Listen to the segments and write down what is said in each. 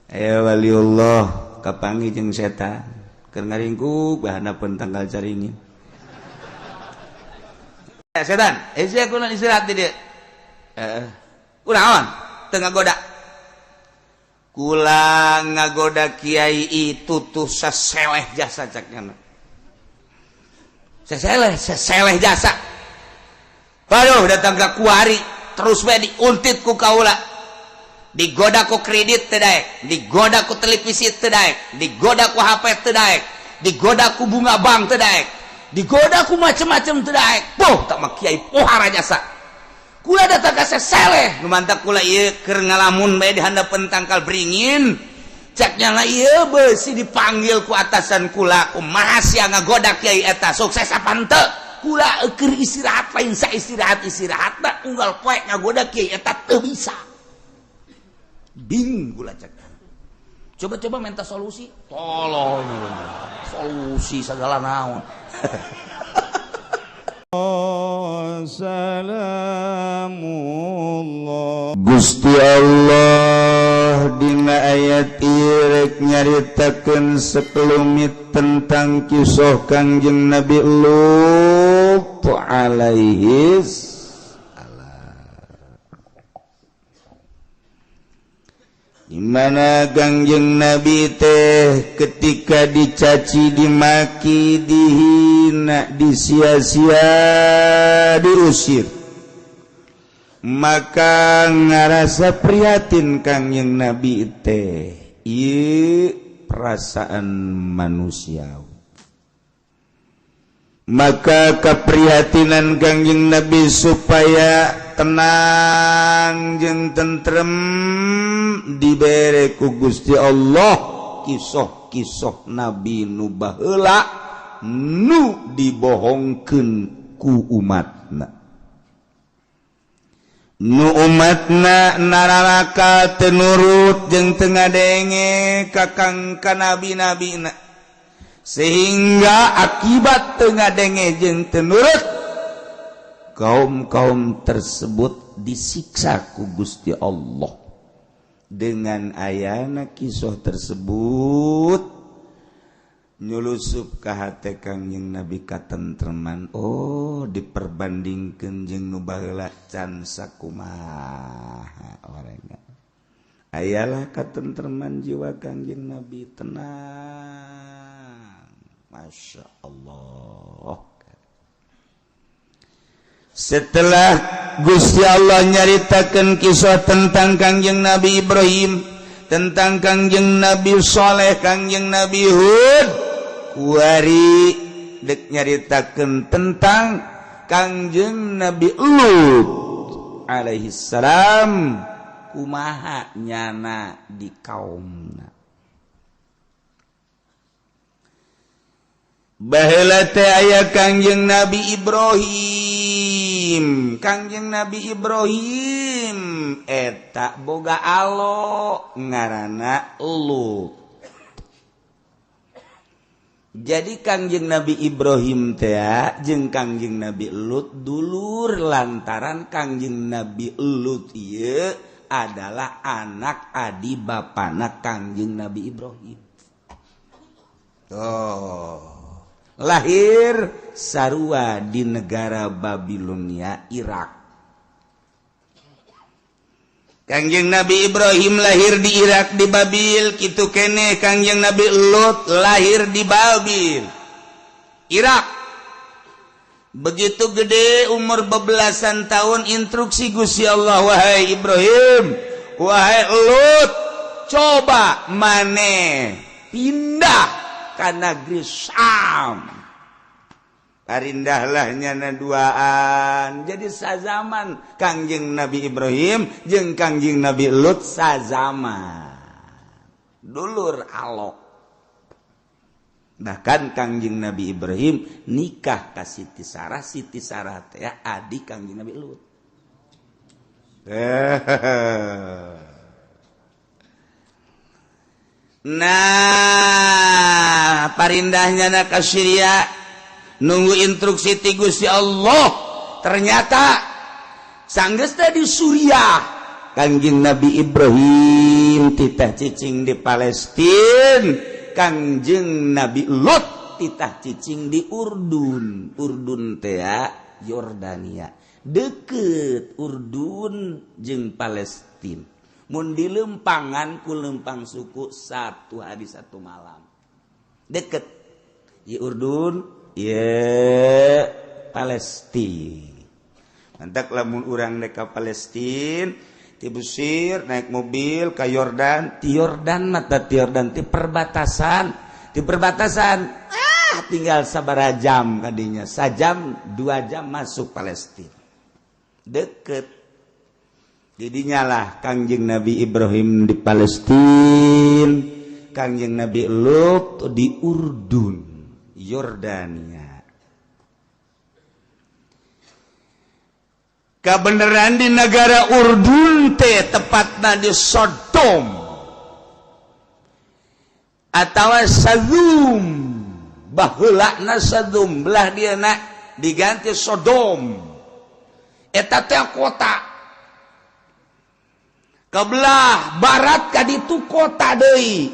waliullah kapangi jeung setan keur ngaringkuk bahanapeun tanggal caringin setan sia kunaon istirahat di dieu kunaon teu ngagoda kula ngagoda kiai itu tuh seseleh jasa cakna seseleh jasa waduh datang ke kuari terus we diuntit ku kaula digoda ku kredit teu daek digoda ku televisi teu daek digoda ku HP teu daek digoda ku bunga bank teu daek digoda ku macem-macem teu daek poh tak mah kiai pohara jasa kula datang ka seseleh nu mantak kula ieu keur ngalamun bae di handapeun tangkal beringin ceknya lah ieu beusi dipanggil ku atasan kula kumaha sia ngagoda kiai eta sukses apa henteu kula keur istirahat lain sa istirahatna unggal poe ngagoda kiai eta teu bisa bingung gula cek coba minta solusi tolong solusi segala naon Salamullah Gusti Allah dina ayat ieu rek nyaritakeun sekelumit tentang kisah Kangjeng Nabi Lut alaihi dimana Kangjeng Nabi teh ketika dicaci dimaki dihina disia-sia diusir maka ngarasa prihatin Kangjeng Nabi teh ieu perasaan manusiawi maka keprihatinan Kangjeng Nabi supaya tenang jeung tentrem dibere ku Gusti Allah kisah-kisah Nabi nu baheula nu dibohongkeun ku umatna nu umatna nararaka teu nurut jeung teu ngadenge ka nabi-nabina sehingga akibat teu ngadenge jeung teu nurut kaum-kaum tersebut disiksa ku Gusti Allah dengan ayana kisah tersebut nyulusup ka hate Kangjeng Nabi katentreman oh diperbandingkeun jeung nu baheula can sakumaha orangna ayalah katentreman jiwa Kangjeng Nabi tenang Masya Allah. Setelah Gusti Allah nyaritakeun kisah tentang Kangjeng Nabi Ibrahim, tentang Kangjeng Nabi Saleh, Kangjeng Nabi Hud, kuari dek nyaritakeun tentang Kangjeng Nabi Lut alaihi salam kumaha nyana di kaumna. Baheula teh aya Kangjeng Nabi Ibrahim. Kangjeng Nabi Ibrahim eta boga alo ngaranna Lut. Jadi Kangjeng Nabi Ibrahim teh jeung Kangjeng Nabi Lut dulur lantaran Kangjeng Nabi Lut ieu adalah anak adi bapana Kangjeng Nabi Ibrahim. Lahir sarua di negara Babilonia, Irak. Kangjeng Nabi Ibrahim lahir di Irak di Babil, kitu keneh Kangjeng Nabi Lut lahir di Babil, Irak. Begitu gede umur bebelasan tahun instruksi Gusti Allah, wahai Ibrahim, wahai Lut, coba maneh pindah ka negeri Syam. Karindahlah nyana duaan. Jadi sazaman Kangjeng Nabi Ibrahim jeung Kangjeng Nabi Lut sazaman. Dulur alok. Bahkan Kangjeng Nabi Ibrahim nikah ka Siti Sarah teh adik Kangjeng Nabi Lut. Nah, parindahnya na ka Syria nunggu instruksi ti Gusti Allah. Ternyata sanggeus teh di Suriah Kangjeng Nabi Ibrahim Ibrahim titah cicing di Palestina Kangjeng Nabi Lot titah cicing di Urdun teh Yordania deket Urdun jeung Palestina mun di lempangan ku lempang suku 1 hari 1 malam deket di Urdun Palestina mantak lamun urang deka Palestina ti Mesir naik mobil ke Yordan ti Yordan ti perbatasan tinggal sabaraha jam kadinya sajam 2 jam masuk Palestina deket didinya lah Kangjeng Nabi Ibrahim di Palestina Kangjeng Nabi Lut di Urdun Yordania kebenaran di negara Urdun teh tepatna di Sodom atawa Sadum baheulana Sadum belah dieuna diganti Sodom eta teh kota kebelah barat ka ditu kota deui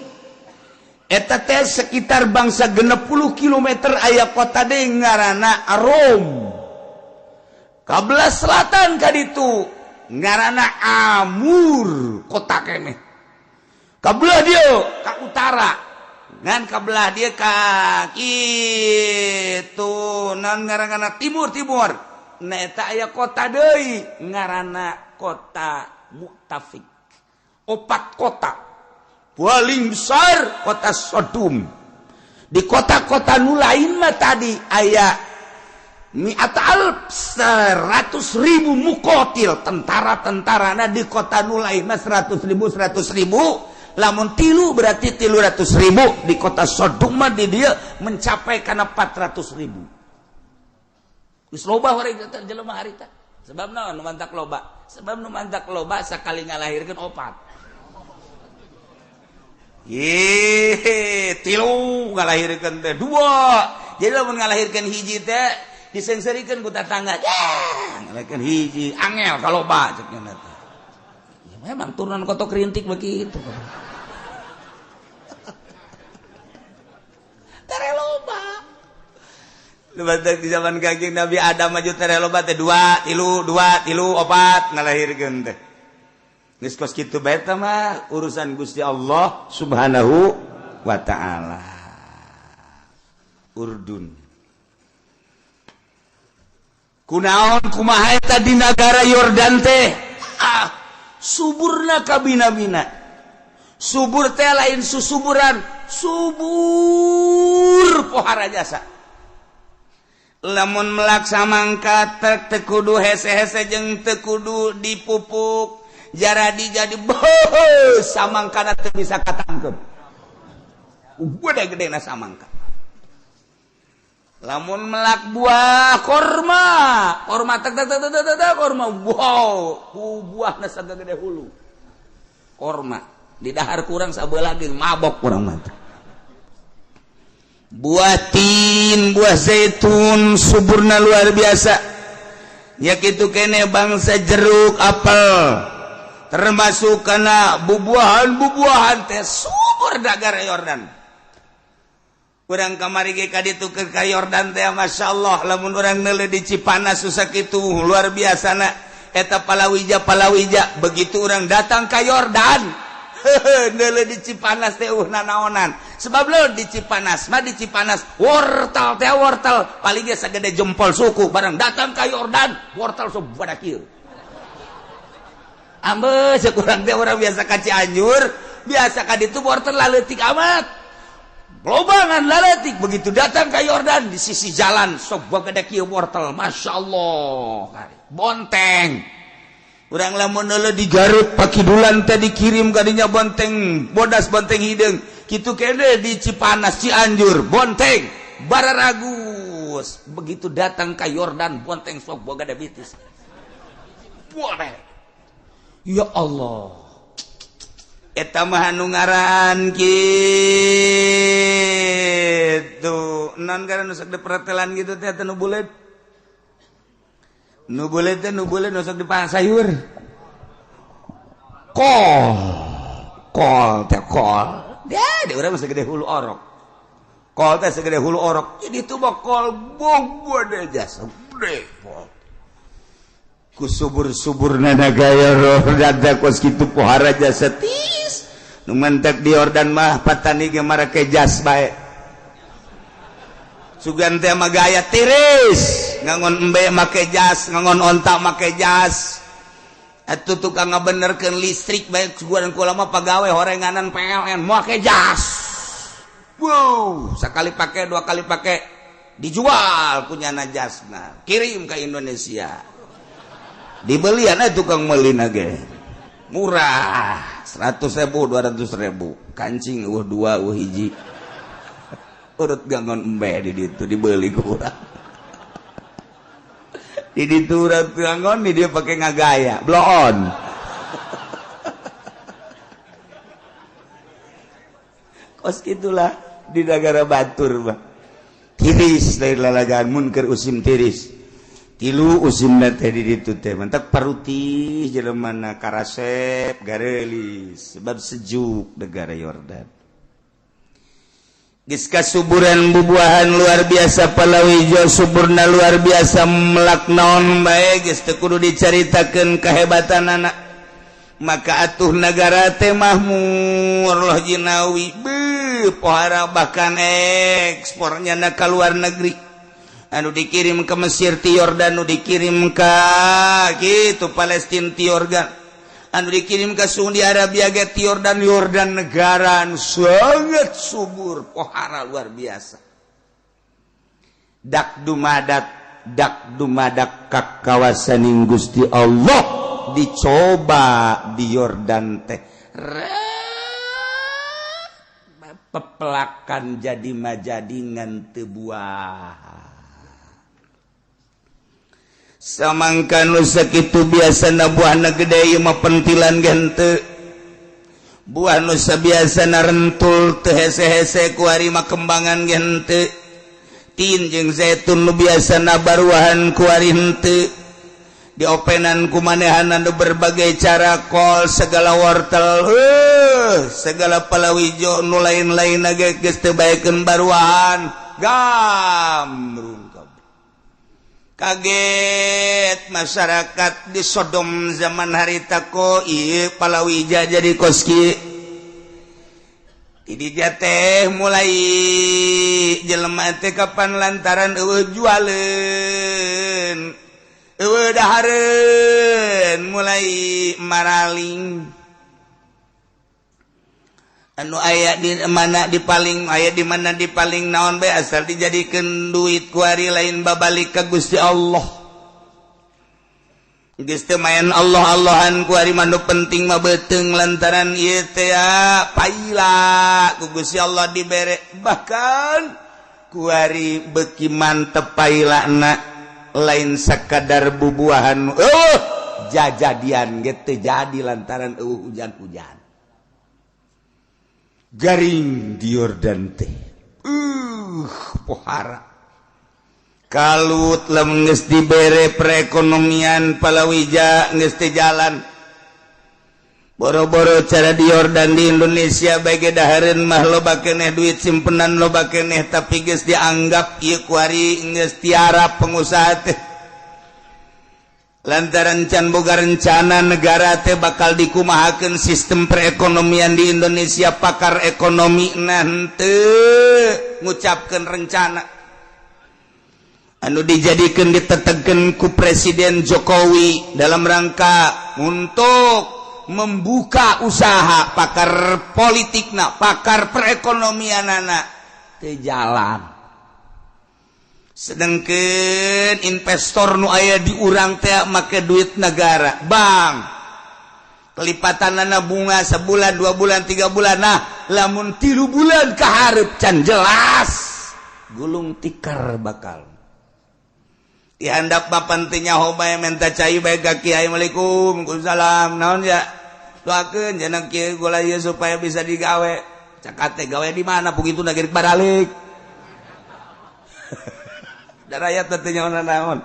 eta teh sekitar bangsa 60 km aya kota deui ngaranna Arom kabelah selatan ka ditu ngaranna Amur kota keneh kabelah dia ka utara ngan kabelah dia ka kitu nan ngaranna timur nah eta aya kota deui ngaranna kota Muktafik 4 kota paling besar kota Sodom di kota-kota nu lain mah tadi aya 100.000 mukotil tentara-tentarana di kota nu lain mah 100.000 lamun tilu berarti 300.000 di kota Sodom mah di dia mencapai kana 400.000 geus loba horeg jelema harita sebab naon nu mantak loba sebab nu mantak loba sakali ngalahirkeun 4 tilu ngalahirkeun teh 2 jadi lamun ngalahirkeun hiji teh disengserikeun ku tatangga ngalahirkeun hiji angel kaloba cek nya teh ya memang turunan kotok rintik begitu tere loba di zaman Kangjeng Nabi Adam maju tere loba teh 2 3 4 ngalahirkeun teh geus kos kitu bae teh mah urusan Gusti Allah Subhanahu wa taala. Urdun kunaon kumaha eta di negara Yordan teh suburna kabina-bina subur teh lain susuburan subur pohara jasa lamun melaksamangka teu kudu hese-hese jeung teu kudu dipupuk jaradi jadi samangkana teu bisa katangkep gede-gedena samangka lamun melak buah korma korma wow buahna sagede hulu korma di dahar kurang sabelah lagi mabok kurang mah buah tin, buah zaitun suburna luar biasa ya kitu kene bangsa jeruk apel termasuk kana bubuahan teh subur negara Yordan urang kamari ge ka ditu ke Yordan teh masyaallah lamun urang neuleuh di Cipanas susah kitu luar biasana eta palawija begitu urang datang ka Yordan neuleuh di Cipanas teh nanaonan sebab lo di Cipanas wortel paling ge sagede jempol suku barang datang ka Yordan wortel sok pada kieu ambe sakurang teh urang biasa ka Cianjur biasa ka ditu wortel laleutik amat lobangan laletik begitu datang ke Yordan di sisi jalan sok gede kieu wortel masyaallah bonteng urang lamun neuleuh di Garut Pakidulan teh dikirim kadinya bonteng bodas bonteng hideung kitu kene di Cipanas Cianjur bonteng bararagus begitu datang ke Yordan bonteng sok boga gede bitis boleh ya Allah eta mah anu ngaran kitu non karena nusak dipertelan gitu teh nu bulet nu sok dipang sayur kol kol teh kol dia urang segede hulu orok kol teh segede hulu orok jadi itu mah kol bogo deh jasa gede ku subur-suburna gaya roh dada kos kitu pohara jasa tis nu mentek di Yordan mah patani ge marake jas bae sugan teh mah gaya tiris ngangon embe make jas ngangon onta make jas atuh tukang ngabenerkeun listrik bae sugan kula mah pagawe horenganan PLN make jas wow sekali pakai dua kali pakai dijual punyana jasna kirim ke Indonesia dibelian tukang meulina ge murah 100.000 200.000 kancing dua hiji urut gangon embe di ditu dibeli ku urang di ditu urang gangon di dia pakai ngagaya blow on kos itulah di negara batur mah tiris lain lalagaan mun keur usim tiris tilu usim teh di ditu teh mantak paruti jelemana karasep garelis sebab sejuk negara Yordan geus kasuburan bubuahan luar biasa palawijo suburna luar biasa melak naon bae geus teu kudu dicaritakeun kahebatanana maka atuh negara teh mahmur loh jinawi pohara bahkan ekspornya na ka luar negeri anu dikirim ke Mesir ti Yordan anu dikirim ka kitu Palestina ti Yordan anu dikirim ke Saudi Arabia ge ti Yordan negara anu sangat subur pohara luar biasa dak dumadak ka kawasan Gusti Allah dicoba di Yordan teh pepelakan jadi majadingan teu buah samangkan nu sakitu biasana buahna gede ieu mah pentilan gen teu buah nu sabiasana rentul teu hese-hese ku ari mah kembangan gen teu tin jeung zaitun nu biasana baruahan ku ari henteu diopenan ku manehanna nu berbagai cara kol segala wortel segala palawijo nu lain-lain ge geus teu baekeun baruahan gamrung kaget masyarakat di Sodom zaman harita ko ieu palawija jadi kos kieu di dia teh mulai jelema teh kapan lantaran eueuh jualeun eueuh dahareun mulai maraling anu aya di mana di paling aya di mana di paling naon bae asal dijadikeun duit ku ari lain babalik ka Gusti Allah geus teu main Allah-Allahan ku ari manu penting mah beuteung lantaran ieu teh paila ku Gusti Allah dibere bahkan ku ari beuki mantep pailana lain sakadar bubuahan jajadian ge teu jadi lantaran hujan-hujan garing di Yordan teh pohara kalut lamun geus dibere perekonomian palawija geus teh jalan boro-boro cara di Yordan di Indonesia bage dahareun mah loba keneh duit simpenan loba keneh tapi geus dianggap ieu ku ari geus tiara pengusaha teh lantaran can boga rencana negara teh bakal dikumahakeun sistem perekonomian di Indonesia pakar ekonomi henteu ngucapkeun rencana anu dijadikeun ditetegkeun ku Presiden Jokowi dalam rangka untuk membuka usaha pakar politikna pakar perekonomianana teu jalan sedangkan investor nu aya di urang teh make duit negara bang pelipatanana bunga sebulan 2 bulan 3 bulan nah lamun 3 bulan kaharep can jelas gulung tikar bakal dihandap papan teh nyaho bae menta cai bae ka kiai Assalamualaikum Waalaikumsalam naon ya doakeun cenah kieu gula ieu supaya bisa digawe cakat teh gawe di mana begitu nagerik baralik rakyat teh naon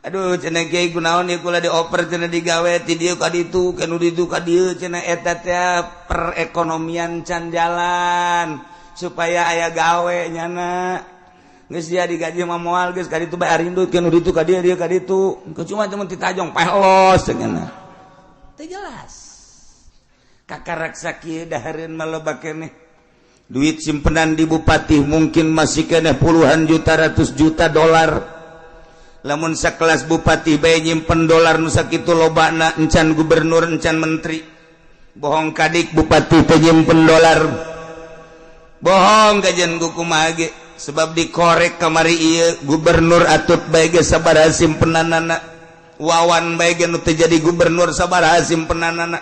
aduh cenah kiai kunaon ieu kula dioper cenah digawe ti dieu ka ditu kanu ditu ka dieu cenah eta teh perekonomian can jalan supaya aya gawe nyana geus dia digaji mah moal geus ka ditu bae arindut kanu ditu ka dieu ka ditu cuma temen ti tajong pelos cenah teu jelas kakaraksa kieu dahareun maloba keneh duit simpenan di bupati mungkin masih keneh puluhan juta ratus juta dolar lamun sakelas bupati bae nyimpen dolar nu sakitu lobana encan gubernur encan menteri bohong kadik bupati teh nyimpen dolar bohong kajen ku kumaha ge sebab dikorek kamari ieu gubernur atut bae ge sabaraha simpenanana wawan bae ge nu teu jadi gubernur sabaraha simpenanana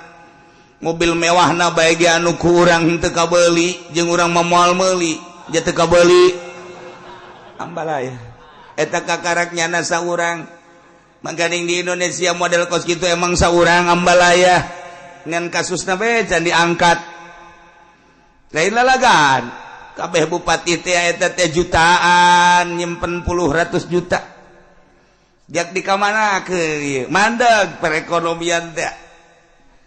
mobil mewahna bae ge anu ku urang henteu kabeuli jeung urang mah moal meuli ja teu kabeuli ambalaya eta kakaraknya na saurang mangkaning di Indonesia model kos gitu emang saurang ambalaya ngan kasusna bae can diangkat lain lalagan kabeh bupati teh eta teh jutaan nyimpen puluh ratus juta diak di kamanakeun mandeg perekonomian teh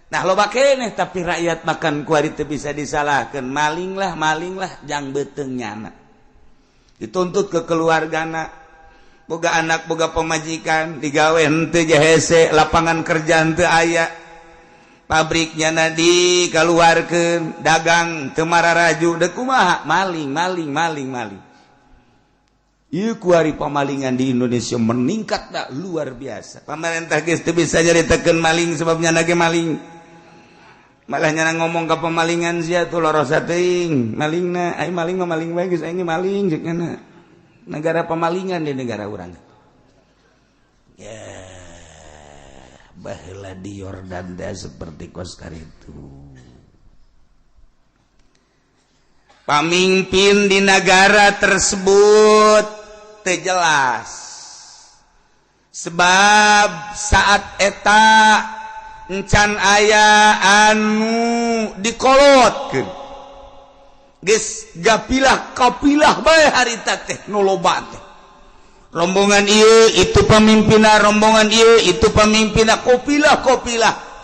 nah loba keneh tapi rakyat makan kuari teu bisa disalahkeun maling lah jang beuteung nyana dituntut ke keluargana boga anak boga pemajikan digawe henteu hese lapangan kerja henteu aya pabriknya na dikaluarkeun dagang teu mararaju deuk kumaha maling ieu kuari pamalingan di Indonesia meningkat da luar biasa pamarentah geus teu bisa nyaritakeun maling sebabnya na ge maling malah nyana ngomong ka pamalingan sia tuh lorosa teuing malingna ai maling mah maling bae geus aing maling ceuk cenah negara pemalingan di negara orang ya baheula di Yordan teh seperti koskar itu pamimpin di negara tersebut teu jelas sebab saat eta encan aya anu dikolotkeun geus gapilah kapilah bae harita teh nu loba teh rombongan ieu itu pamimpinna rombongan ieu itu pamimpinna kopilah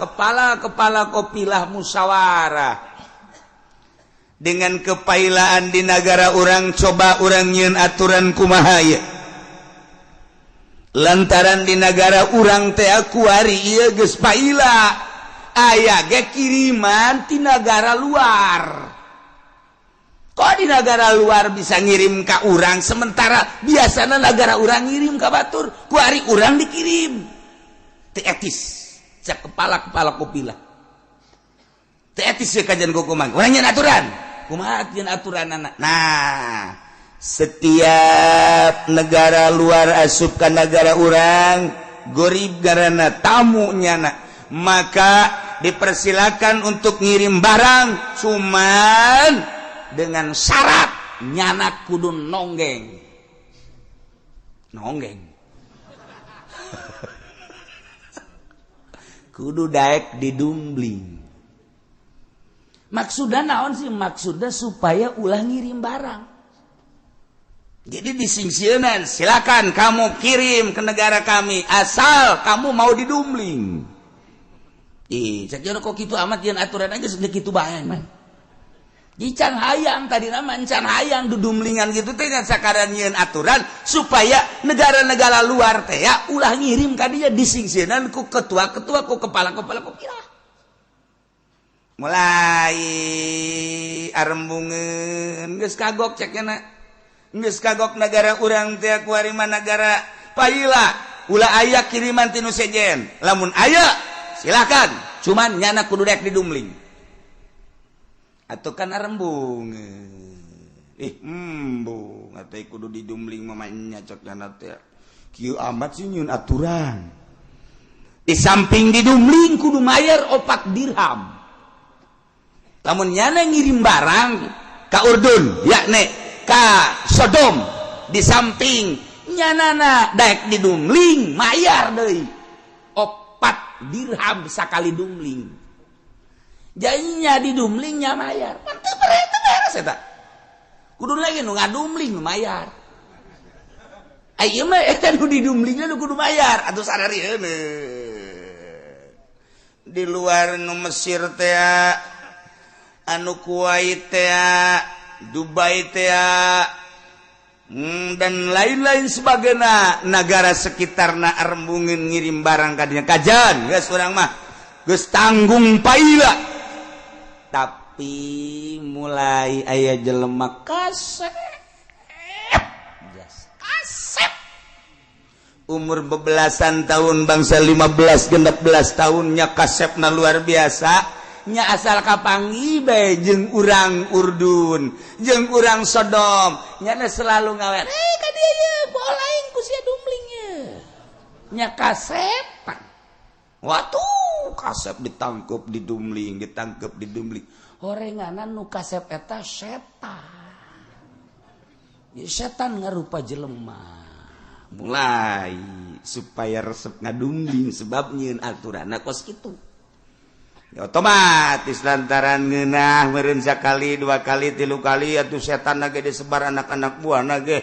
kepala kopilah musyawarah dengan kepailaan di negara orang coba orang nyieun aturan kumaha ye lantaran di negara orang teh akuari ieu geus paila aya ge kiriman ti negara luar. Kok di negara luar bisa ngirim ke urang sementara biasanya negara urang ngirim ke batur kuari urang dikirim teu etis cak kepala kopilah teu etis ya kajian kukumang urang nyeun aturan kumaha nyeun aturan anak nah setiap negara luar asup ke negara urang gorib garana tamu nyana maka dipersilakan untuk ngirim barang cuman dengan syarat nyana kudu nonggeng kudu daek didumbling maksudnya naon sih maksudnya supaya ulah ngirim barang jadi disingsieunan silakan kamu kirim ke negara kami asal kamu mau didumbling sakjana kok kitu amat yen aturan aja segede kitu bae man Can hayang tadi nama can hayang dudumlingan gitu teh sakaran nyeun aturan supaya negara-negara luar teh ya ulah ngirim ka dieu disingsieunan ku ketua-ketua ku kepala-kepala kopilah mulai arembungeun geus kagok cekna geus kagok negara urang teh ku harima negara paila ulah aya kiriman tinu sejen lamun aya silakan cuman nyana kudu dek didumling atau kan arembung embung atau kudu didumbling mamanya cok dana teh kieu amat sih nyieun aturan di samping didumbling kudu mayar 4 dirham lamun nyana ngirim barang ka Urdun yakni ka Sodom di samping nyanana daek didumbling mayar deui 4 dirham sakali dumbling jadinya didumlingnya mayar mantep beres eta kudu lagi nu ngadumbling mayar Ayo mah eta nu di dumlingna nu kudu bayar atuh sararieun. Di luar nu Mesir teh anu Kuwait teh Dubai teh dan lain-lain sebagainya negara sekitarna arembungin ngirim barang kadinya kajan geus urang mah geus tanggung paila tapi mulai aya jelema kasep umur bebelasan tahun bangsa 15 16 tahunnya kasepna luar biasa nya asal kapangi bae jeung urang Urdun jeung urang Sodom nya selalu ngawer ka dieu poal aing ku sia dumlingnya nya kasepan watuh kasep ditangkep di dumling horenganan nu kasep eta setan ya setan ngarupa jelema mulai supaya resep ngadumling sebab nyieun aturanna kos kitu ya, otomatis lantaran ngeunah meureun sakali 2 kali 3 kali atuh setan na ge disebar anak-anak buahna ge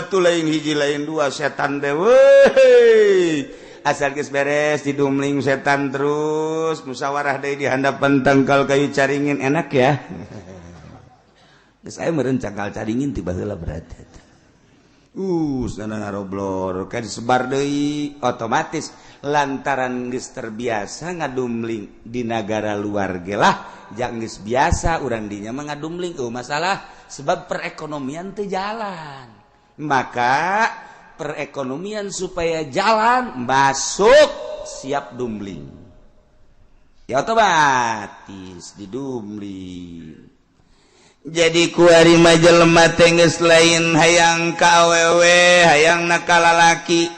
tuh lain hiji lain 2 setan teh weuy asal geus beres didumling setan terus musyawarah deui di handapan tangkal kayu caringin enak ya geus aya meureun cangkal caringin tiba heula berarti sana ngaroblor kan disebar deui otomatis lantaran geus terbiasa ngadumling di negara luar ge lah jang geus biasa urang dinya mah ngadumling masalah sebab perekonomian teu jalan maka perekonomian supaya jalan masuk siap dumling ya otomatis didumling jadi kuari majelema teh geus lain hayang ka awewe hayang na ka lalaki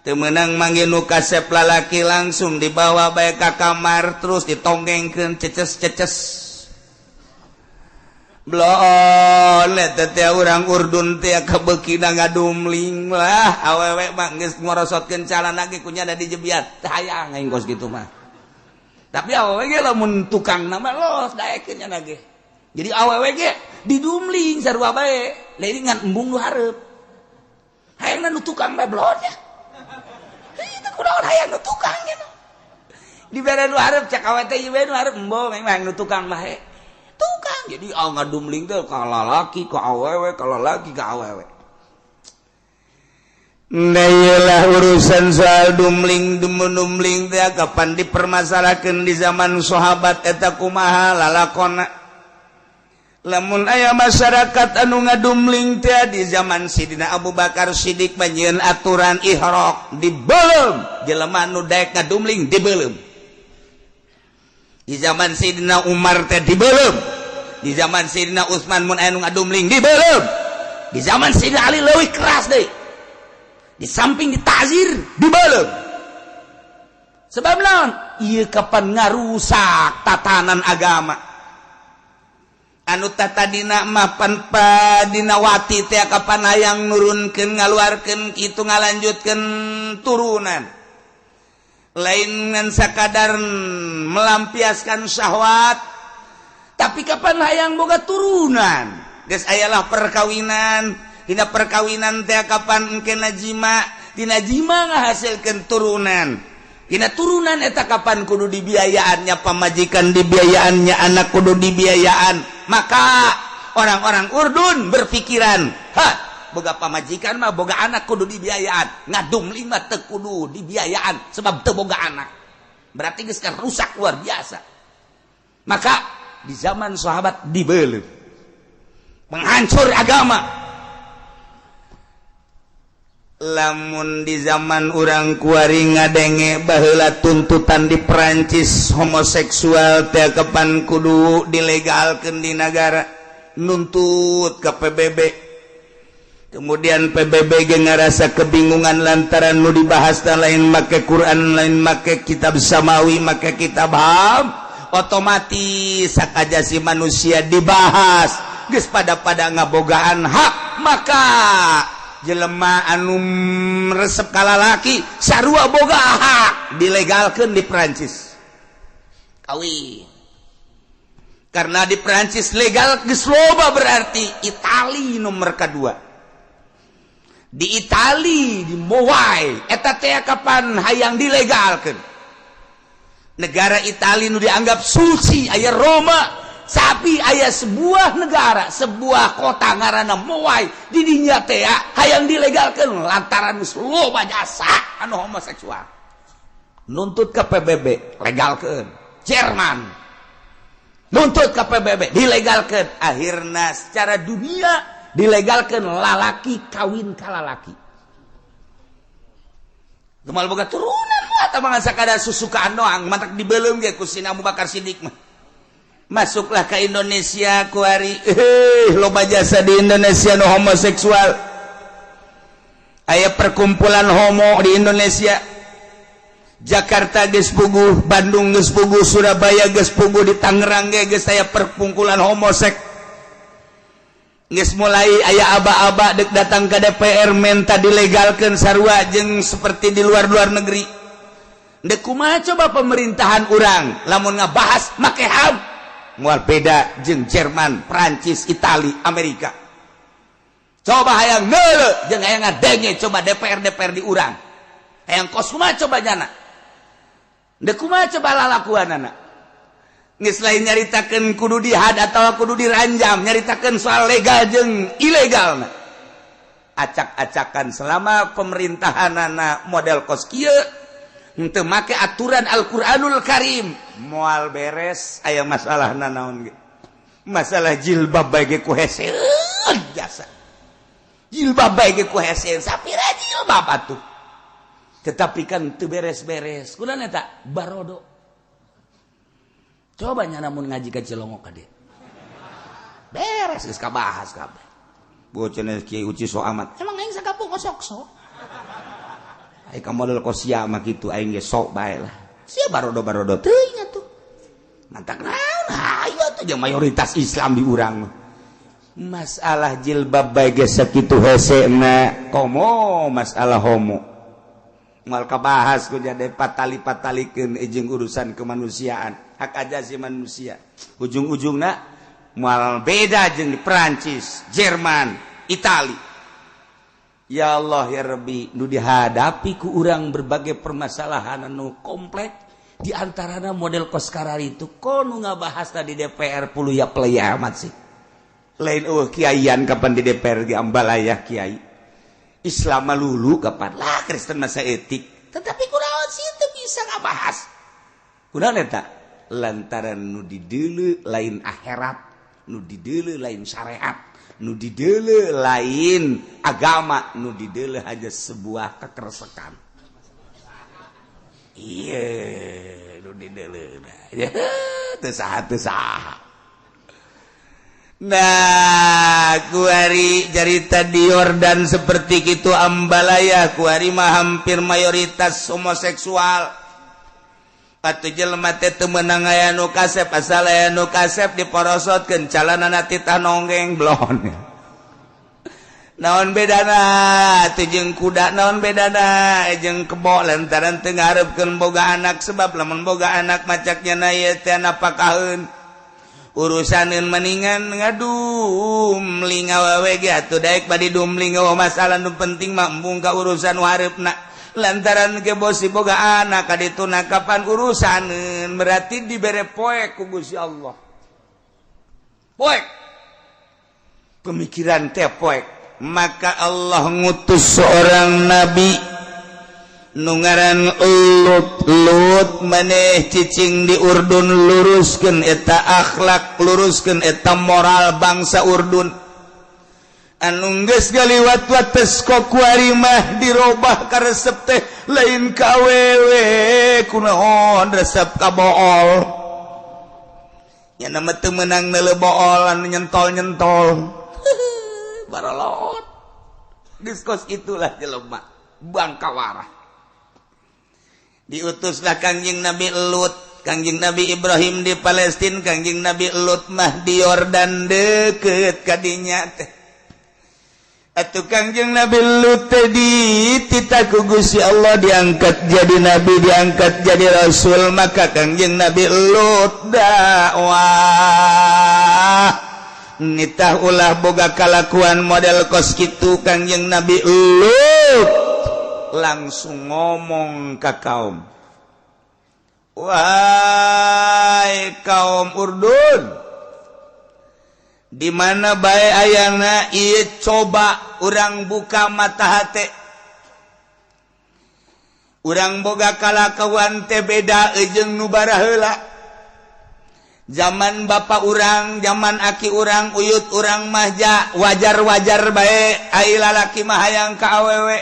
teu meunang manggil nu kasep lalaki langsung dibawa bae ka kamar terus ditonggengkeun ceces-ceces bloon eta teh urang Urdun teh kabeukina ngadumling lah awewe mah geus ngorosotkeun calana ge kunyana dijebiat teh hayang aing kos kitu mah tapi awewe ge lamun tukangna mah los daekeun nya ge jadi awewe ge didumling sarua bae lain ngan embung nu hareup hayangna nu tukang bae blon nya itu kunaon hayang nu tukang nya dibere nu hareup cak awewe teh ieu nu hareup embong memang nu tukang bae tukang jadi ngadumling teh ka lalaki ka awewe ka lalaki ka awewe Nah urusan soal dumling teh kapan dipermasalahkeun di zaman sahabat eta kumaha lalakonna lamun aya masyarakat anu ngadumling teh di zaman Sidina Abu Bakar Siddiq nyieun aturan ihraq dibeulem jelema anu daek ngadumling dibeulem di zaman Sidina Umar teh dibeulem di zaman Sidina Utsman mun aya nu ngadumling dibeulem di zaman Sidina Ali leuwih keras deui di samping ditazir dibeulem sebab naon ieu kapan ngarusak tatanan agama anu tatadina mah panpa dina wati teh kapan hayang nurunkeun ngaluarkeun kitu ngalanjutkeun turunan lain ngan sakadar melampiaskan syahwat tapi kapan hayang boga turunan geus ayalah perkawinan dina perkawinan teh kapan engke najima dina jima ngahasilkeun turunan dina turunan eta kapan kudu dibiayaannya pamajikan dibiayaannya anak kudu dibiayaan maka orang-orang Urdun berpikiran boga pamajikan mah boga anak kudu dibiayaan ngadumling mah teu kudu dibiayaan sebab teu boga anak berarti geus rusak luar biasa maka di zaman sahabat dibeuleuh menghancur agama lamun di zaman urang kuari ngadenge baheula tuntutan di Perancis homoseksual teh kapan kudu dilegalkeun di negara nuntut ke PBB kemudian PBB ge ngarasa kebingungan lantaran nu dibahas lain make Quran lain make kitab samawi make kitab ham otomatis sakajasi manusia dibahas geus pada ngabogaan hak maka jelema anu resep ka lalaki sarua boga hak dilegalkeun di Perancis kawin karena di Perancis legal geus loba berarti Itali nomor kedua di Itali di Mowai eta teh kapan hayang dilegalkeun negara Itali nu dianggap suci aya Roma tapi aya sebuah negara sebuah kota ngaranna Mowai di dinya teh hayang dilegalkeun lantaran geus loba jasa anu homoseksual nuntut ke PBB legalkeun Jerman nuntut ke PBB dilegalkeun akhirna secara dunia dilegalkan lalaki kawin ka lalaki gemal boga turunan atau mangan sakada susukaan doang mantak dibeleum ge ku Sina Abu Bakar Siddiq mah masuklah ke Indonesia kuari loba jasa di Indonesia no homoseksual aya perkumpulan homo di Indonesia Jakarta geus puguh Bandung geus puguh Surabaya geus puguh di Tangerang geus aya perkumpulan homosek geus mulai aya aba-aba dek datang ke DPR minta dilegalkeun sarua jeung seperti di luar negeri. Dek kumaha coba pemerintahan urang lamun ngabahas make HAM moal beda jeung Jerman, Prancis, Itali, Amerika. Coba hayang ngeuleuh jeung hayang ngadenge coba DPR di urang. Hayang kos kumaha coba nyana. Dek kumaha coba lalakuanana. Geus lain nyaritakeun kudu dihad atau kudu diranjam nyaritakeun soal legal jeung ilegal acak-acakan selama pemerintahanana model kos kieu henteu make aturan Al-Qur'anul Karim moal beres aya masalahna naon ge masalah jilbab bae ge ku heseun jasa jilbab bae ge ku heseun sapira jilbab atuh tetapi kan teu beres-beres kunaon eta barodo. Coba nyana mun ngaji ka Cilongok ka dieu. Beres geus kabahas kabeh. Bocenah Kiai Uci so amat. Emang aing sakapu kosok-sok. Ai ka model kosia mah kitu aing ge sok bae lah. Sia barodo-barodo teuing atuh. Mantak naon? Hayu atuh jeung mayoritas Islam di urang mah. Masalah jilbab bae ge sakitu hesena komo masalah homo. Mal kabahas ku jadi patali-patalikeun jeung urusan kemanusiaan. Hak ajasi manusia ujung-ujungna mual beda jeung di Perancis, Jerman, Itali. Ya Allah ya Rabbi nu dihadapi ku urang berbagai permasalahan anu kompleks di antarana model kos karar itu kono ngabahas tadi DPR puluh ya play amat sih. Lain kiaian kapan di DPR ge ambalaya kiai. Islam lulu kapan lah Kristen masa etik. Tetapi kunaon sih teu bisa ngabahas. Kunaon eta? Lantaran nu dideuleu lain akhirat nu dideuleu lain syariat nu dideuleu lain agama nu dideuleu aja sebuah kekersekan iya nu dideuleu teu saha nah kuari jarita di Yordan seperti kitu ambalaya kuari mah hampir mayoritas homoseksual. Atuh jelema teh teu meunang aya nu kasep asal aya nu kasep diporosotkeun calanana titah nonggeng blon. Naon bedana teh jeung kuda naon bedana jeung kebo lantaran teu ngaharepkeun boga anak sebab lamun boga anak macaknya na ieu teh napakaheun urusaneun mendingan ngadum linga wae ge atuh daek badi dumling masalah nu penting mah embung ka urusan hareupna. Lantaran ke bosi boga anak kadituna kapan urusaneun berarti dibere poek ku Gusti Allah. Poek. Pemikiran teh poek. Maka Allah ngutus seorang nabi nu ngaran Lut maneh cicing di Urdun luruskeun eta akhlak luruskeun eta moral bangsa Urdun. Anu geus galiwat wates kokuari mah dirobah ka resep teh lain ka awewe kunaon resep ka bool nya nama teu meunang neuleuh bool anu nyentol-nyentol barolot geus kos itulah jelema bangkawara diutuslah Kangjeng Nabi Lut Kangjeng Nabi Ibrahim di Palestina Kangjeng Nabi Lut mah di Yordan deukeut ka dinya teh. Atuh Kangjeng Nabi Lut tadi titah ku Gusti Allah diangkat jadi nabi diangkat jadi rasul maka Kangjeng Nabi Lut dakwah nitah ulah boga kalakuan model kos kitu Kangjeng Nabi Lut langsung ngomong ka kaum, wahai kaum Urdun, di mana bae ayana ieu coba urang buka mata hate, urang boga kalakuan teh beda jeung nu baraheula. Zaman bapak urang, zaman aki urang, uyut urang mahja wajar-wajar bae ai lalaki mah hayang ka awewe.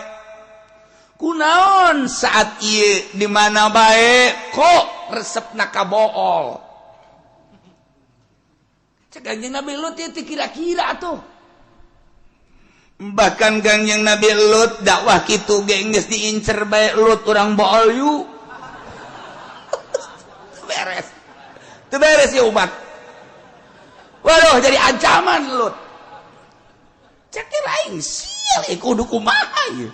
Kunaon saat ieu di mana bae kok resepna kabool. Cek Kangjeng Nabi Lut ieu kira-kira atuh. Bahkan Kangjeng Nabi Lut dakwah kitu ge geus diincer bae Lut urang bool yu. Beres. Itu beres ya umat. Waduh jadi ancaman Lut. Cekir aing sial kudu kumaha ieu.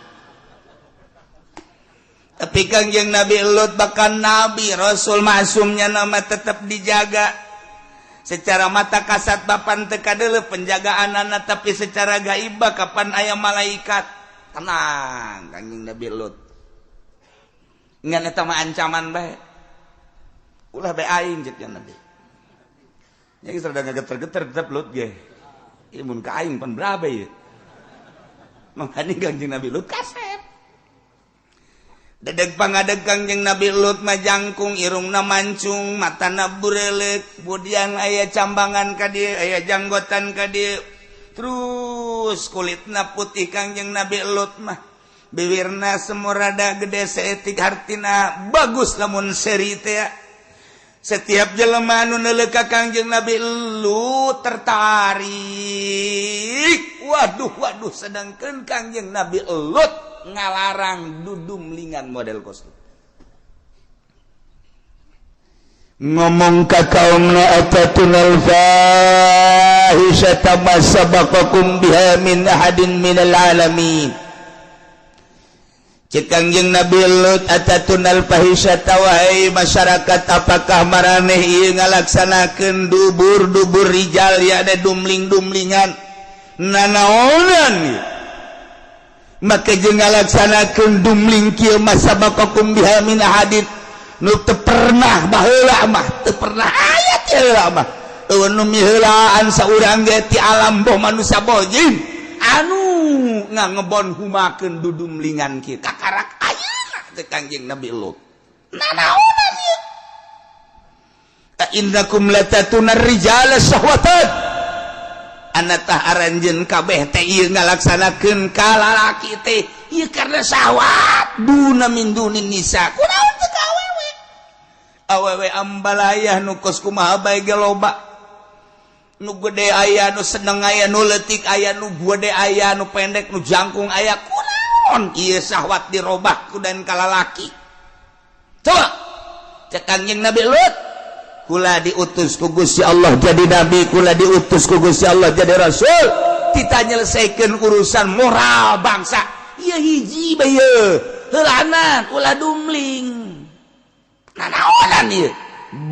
Tapi Kangjeng Nabi Lut bahkan Nabi Rasul maksumnya nama tetap dijaga. Secara mata kasat papan teu kadeuleuh penjagaanana, tapi secara gaibah kapan aya malaikat tenang Kangjeng Nabi Lut. Ngan eta mah ancaman bae. Ulah bae aing jeung Nabi. Nya geus rada ngageter-geter tetep Lut ge. Ieu mun ka aing pan berapa ieu? Mangani Kangjeng Nabi Lut kasep. Dedeg pangadeg Kangjeng Nabi Lut mah jangkung, irungna mancung, matana burelek, budian aya cambangan ka dieu, aya janggotan ka dieu. Terus kulitna putih Kangjeng Nabi Lut mah. Bibirna semurada gede seetik hartina bagus lamun seri teh. Setiap jelema anu neuleuh ka Kangjeng Nabi Lut tertarik. Waduh sedangkeun Kangjeng Nabi Lut ngalarang dudumlingan model kostum. Ngomong ka kaumna atatunal fahisata ma sabaqakum biha min ahadin minal alamin. Cek Kangjeng Nabi Lut atatunal fahisata, wahai masyarakat, apakah maraneh ieu ngalaksanakeun dubur-dubur rijal ya ada dumling-dumlingan nanaonan ieu. Maka jeung ngalaksanakeun dumling kieu masabaqakum biha min ahadin, nu teu pernah baheula mah, teu pernah aya ti heula mah. Eueun nu miheulaan saurang ge ti alam boh manusia boh jin anu ngebon humakeun dudumlingan kieu kakarak ayeuna teh Kangjeng Nabi Lut. Nanaonan ieu? Innakum latatunar rijala syahwatan. Anatah aranjeun kabeh teh ieu ngalaksanakeun ka lalaki teh ieu karena syahwat duna min dunin nisa. Kunaon teh ka awewe? Awewe ambalayah nu kos kumaha bae ge loba. Nu gede aya, nu sedeng aya, nu leutik aya, nu gede aya, nu pendek, nu jangkung aya. Kunaon ieu syahwat dirobah ku dan kalalaki? Coba cek Kangjeng Nabi Lut, kula diutus ku Gusti Allah jadi nabi, kula diutus ku Gusti Allah jadi rasul, kita nyelesaikeun urusan moral bangsa. Ieu hiji bae ieu, heulanan ulah dumling. Nanaonan ieu?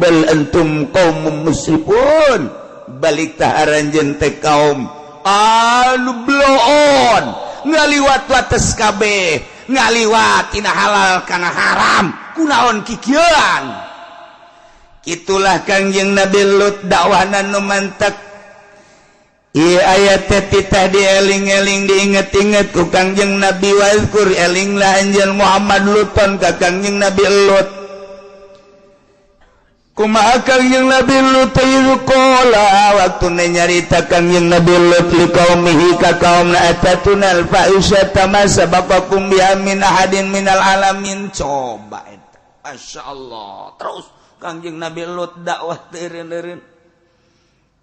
Bal antum qaumum musrifun. Balik taharanjeun teh kaum anu bloon, ngaliwat wates kabeh, ngaliwat tina halal kana haram. Kunaon kikieuan? Kitulah Kangjeng Nabi Lut dakwahna nu mantep. Ieu ayat teh titah dieling-eling diinget-inget ku Kangjeng Nabi, wazkur elinglah anjeun Muhammad Luton ka Kangjeng Nabi Lut. Kumaha Kangjeng Nabi Lut ieu qala waktuna nyarita Kangjeng Nabi Lut liqaumihi ka kaumna atatunal fahisata ma sabaqakum biha min ahadin minal alamin. Coba eta masyaallah. Terus Kangjeng Nabi Lut dakwah teureun-eureun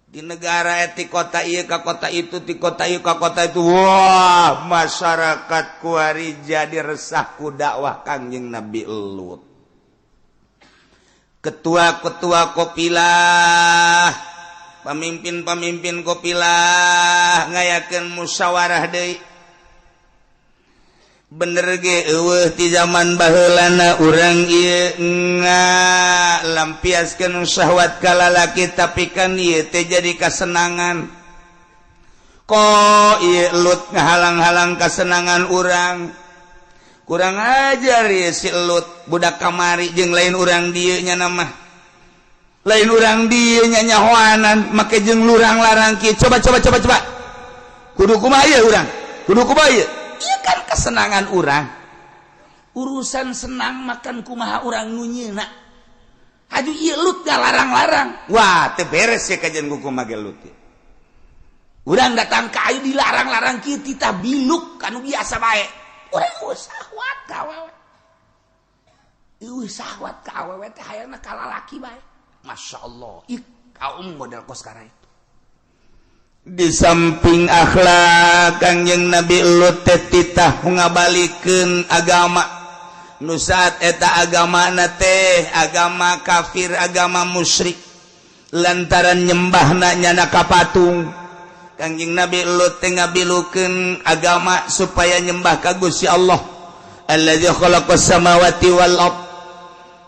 di negara ti kota ieu ka kota itu, ti kota ieu ka kota itu. Wah, masyarakat kuari jadi resah ku dakwah Kangjeng Nabi Lut. Ketua-ketua kopilah, pamimpin-pamimpin kopilah ngayakeun musyawarah deui. Bener ge eueuh ti zaman baheulana urang ieu ngalampiaskeun syahwat ka lalaki, tapi kan ieu teh jadi kasenangan. kok lut ngahalang-halang kesenangan orang kurang ajar ya si lut budak kamari jeung lain orang dieunya nama lain orang dieunya nyahoanan make jeung lurang larang kieu coba kudu kumaha ieu urang kudu kumaha ieu ieu kan kesenangan orang urusan senang makan kumaha orang nu nyeuna aju ieu lut ngalarang-larang wah teu beres ya kajian kumaha ge lut ya. Urang datang ke ayu dilarang-larang kieu tita biluk kanu biasa bae. Urang sahwat ka awewe. Sahwat ka awewe teh hayangna ka lalaki bae. Masyaallah. Ih kaum model kos kara itu. Di samping akhlak Kangjeng Nabi Lut teh titah ngabalikeun agama. Nu saat eta agamana teh agama kafir, agama musyrik. Lantaran nyembahna nyana ka patung. Kangjeng Nabi Lut teh ngabilukeun agama supaya nyembah ka Gusti Allah allazi khalaqas samawati wal ard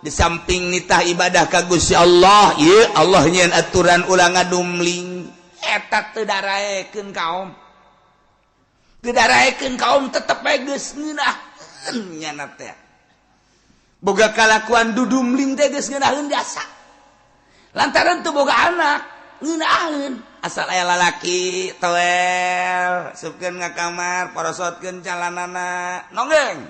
di samping nitah ibadah ka Gusti Allah ieu Allah nyieun aturan ulah ngadumling eta teu daraekeun kaum tetep bae geus ngeunaheun nyana teh boga kalakuan dudumling teh geus ngeunaheun biasa lantaran teu boga anak ngeunaheun asal aya lalaki toel supkeun ka kamar porosotkeun calanana nonggeng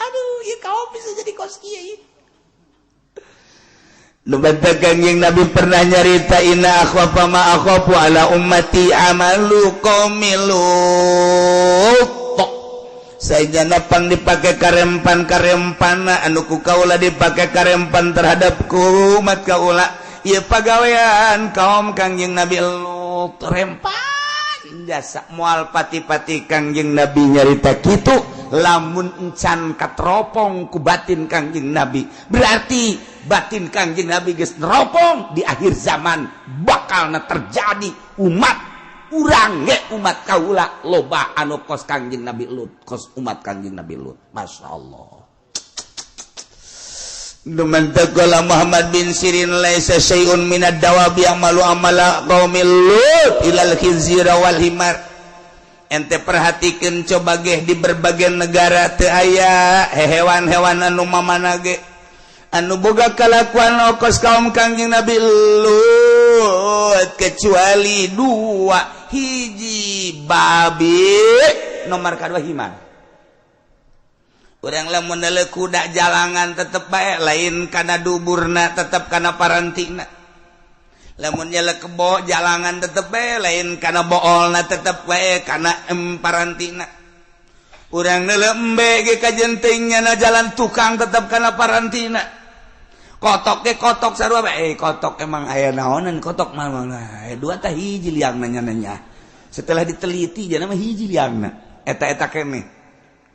aduh ieu kaum bisa jadi kos kieu nu bantah Kangjeng Nabi pernah nyarita inna akhwafa ma akhafu ala ummati amalu qaumilut saya napang dipakai karempan anu ku kaula dipakai karempan terhadapku umat kaula ieu pagawean kaum Kangjeng Nabi Lut rempan jasa moal pati-pati Kangjeng Nabi nyarita kitu lamun encan katropong ku batin Kangjeng Nabi berarti batin Kangjeng Nabi geus neropong di akhir zaman bakalna terjadi umat urang ge umat kaula loba anu kos Kangjeng Nabi Lut kos umat Kangjeng Nabi Lut masyaallah duman taqala Muhammad bin Sirin laisa syai'un minad dawabi amalu amala qaumil Lut ilal khinzira wal himar ente perhatikeun coba ge di berbagai negara teu aya hewan-hewan anu mamana ge anu boga kalakuan kos kaum Kangjeng Nabi Lut kecuali dua hiji babi nomor kedua himar urang lamun leuleuh kuda jalangan tetep bae lain kana duburna tetep kana parantina lamun nyele kebo jalangan tetep bae lain kana boolna tetep bae kana parantina urang leuleuh embe ge kajenting nyana jalan tukang tetep kana parantina kotok ge kotok sarua bae kotok emang aya naonan kotok mah dua tah hiji liangna nanya setelah diteliti jangan mah hiji liangna eta keneh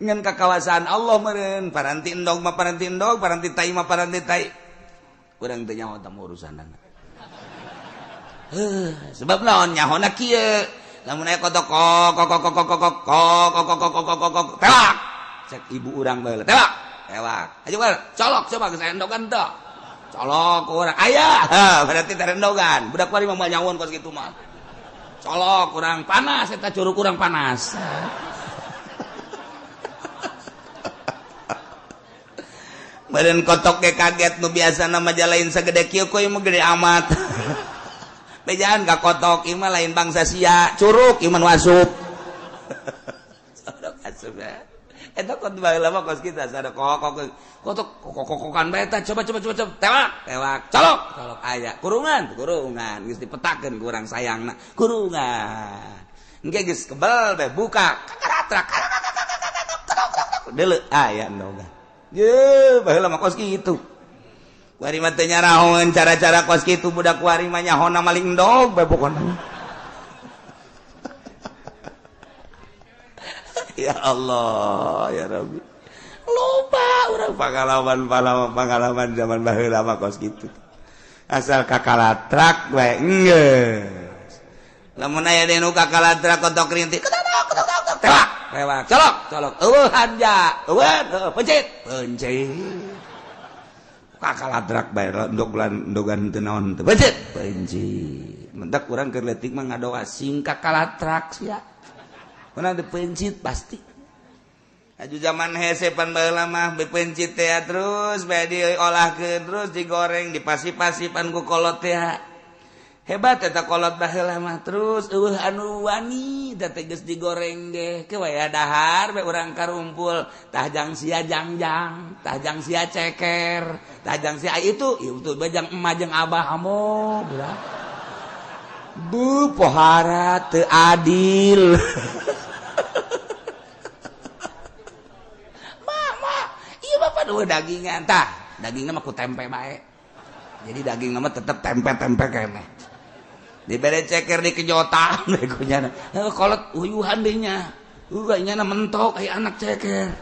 ngan kakawasan Allah meureun paranti endog mah paranti endog paranti tai mah paranti tai urang teu nyaho tamu urusanana sebab naon nyahona kieu lamun aya kotok kok tewak cek ibu urang bae tewak ayo colok coba geus endogan teu colok urang aya berarti terendogan budak kuari mah nyawon kos kitu mah colok kurang panas eta curug kurang panas badan kotok ge kaget nu biasa nama jalain sagede kieu koy mah gede amat bejaan ka kotok ieu mah lain bangsa sia curug ieu mah wasup asup ya eta kod bae lama kos kita sada kotok kokokan bae eta coba tewak colok aya kurungan geus dipetakeun ku urang sayangna kurungan engke geus kebel bae buka kakaratrak deuleu aya endogan ye baheula mah kos kitu kuari mah teu nyarahoeun cara-cara kos kitu budak kuari mah nyahona maling endog bae pokona ya Allah ya Rabbi loba urang pangalaman zaman baheula mah kos kitu asal kakalatrak bae geus lamun aya denu kakalatrak kotok rintik tewak colok eueuh hanja eueuh pencit kakaladrak bae ndogan teu naon teu becet pencit mentak urang keur leutik mah ngadoa sing kakaladrak sia mana teu pencit pasti aju zaman hese pan baheula mah bepencit teh terus bae diolahkeun terus digoreng dipasi-pasi pan ku kolot teh hebat eta kolot baheula mah terus anu wani da teh geus digoreng ge ke waya dahar bae urang karumpul tah jang sia jangjang tah jang sia ceker tah jang sia itu bae jang emah jeung abah amo budak bu pohara teu adil dagingan tah dagingna mah ku tempe bae jadi daging mah tetep tempe keneh dibere ceker dikejotan we nya kolot uyuhan deui nya nya mentok aya anak ceker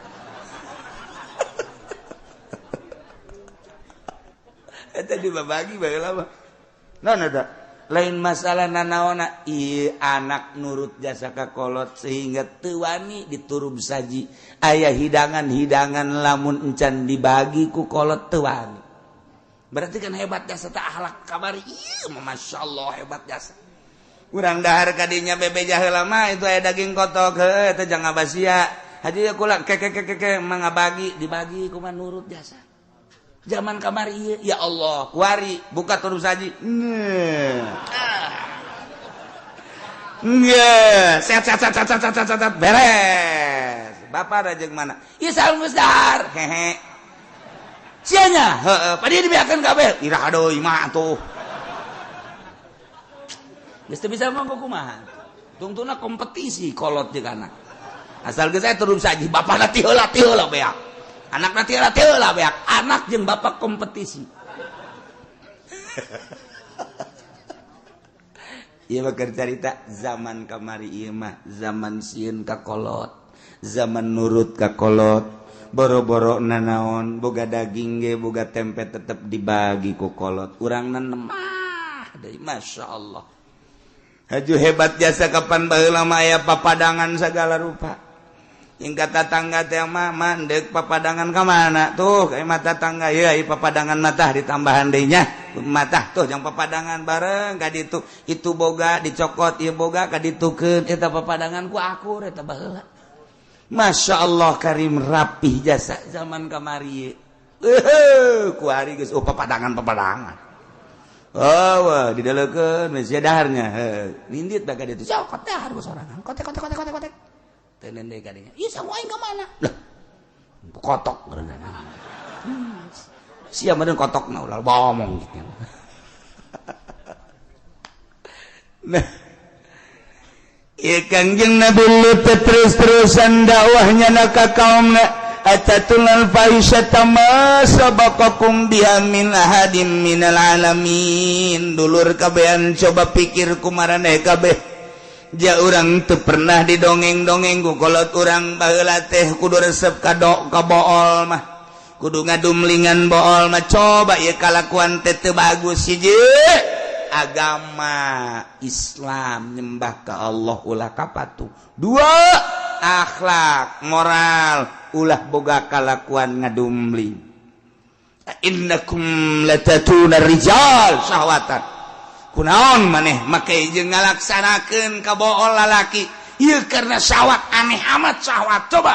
eta dibagi baheula mah naon eta lain masalah nanaona ieu anak nurut jasa ka kolot sehingga teu wani diturub saji aya hidangan-hidangan lamun encan dibagi ku kolot teu wani berarti kan hebat jasa teh akhlak kamari ieu masyaallah hebat jasa urang dahar ka dinya bebeja heula mah itu aya daging kotok heuh teh jang ngabasia haji kula keke mangabagi dibagi kumaha nurut jasa zaman kamari ieu ya Allah kuari buka turun saji set beres bapak ada jeung mana ieu salam geus dahar hehe sia nya heueuh padi dibiakeun kabeh ira deui mah atuh geus teu bisa mangko kumaha tungtuna kompetisi kolot jeung anak asal geus aya turun saji bapana ti heula beak anak nanti lah beak anak jeung bapak kompetisi ieu mah keur carita zaman kamari ieu mah zaman sieun ka kolot zaman nurut ka kolot boro-boro nanaon boga daging ge boga tempe tetep dibagi ku kolot urangna nemah deui masyaallah haju hebat jasa kapan baheula mah aya papadangan sagala rupa hingga tetangga teh mah mandek papadangan ka mana tuh ka mata tangga ya papadangan matah ditambahan deui nya matah tuh jang papadangan bareng ka ditu itu boga dicokot ieu boga ka ditukeun eta papadangan ku akur eta baheula masyaallah karim rapih jasa zaman kamari ku ari geus papadangan oh didalekeun sia daharnya lindit da ka ditu cokot dahar ku sorangan kotek tenen deui kadinya ieu samu aing ka mana lah kotok geureunan sia meureun kotokna ulah bomong gitu nah ieu Kangjeng Nabi terus-terusan dakwahnya na ka kaumna atatul fahisyata ma sabaqakum biha min ahadin minal alamin dulur kabehan coba pikir kumaraneh kabeh ja urang teu pernah didongeng-dongeng ku kolot urang baheula teh kudu resep ka bool mah kudu ngadumlingan bool mah coba ieu kalakuan teh teu bagus hiji agama Islam nyembah ka Allah ulah kapatu dua akhlak moral ulah boga kalakuan ngadumling innakum latatuna rijal syahwatan kunaon maneh make jeung ngalaksanakeun ka bool lalaki ieu karena syahwat aneh amat syahwat coba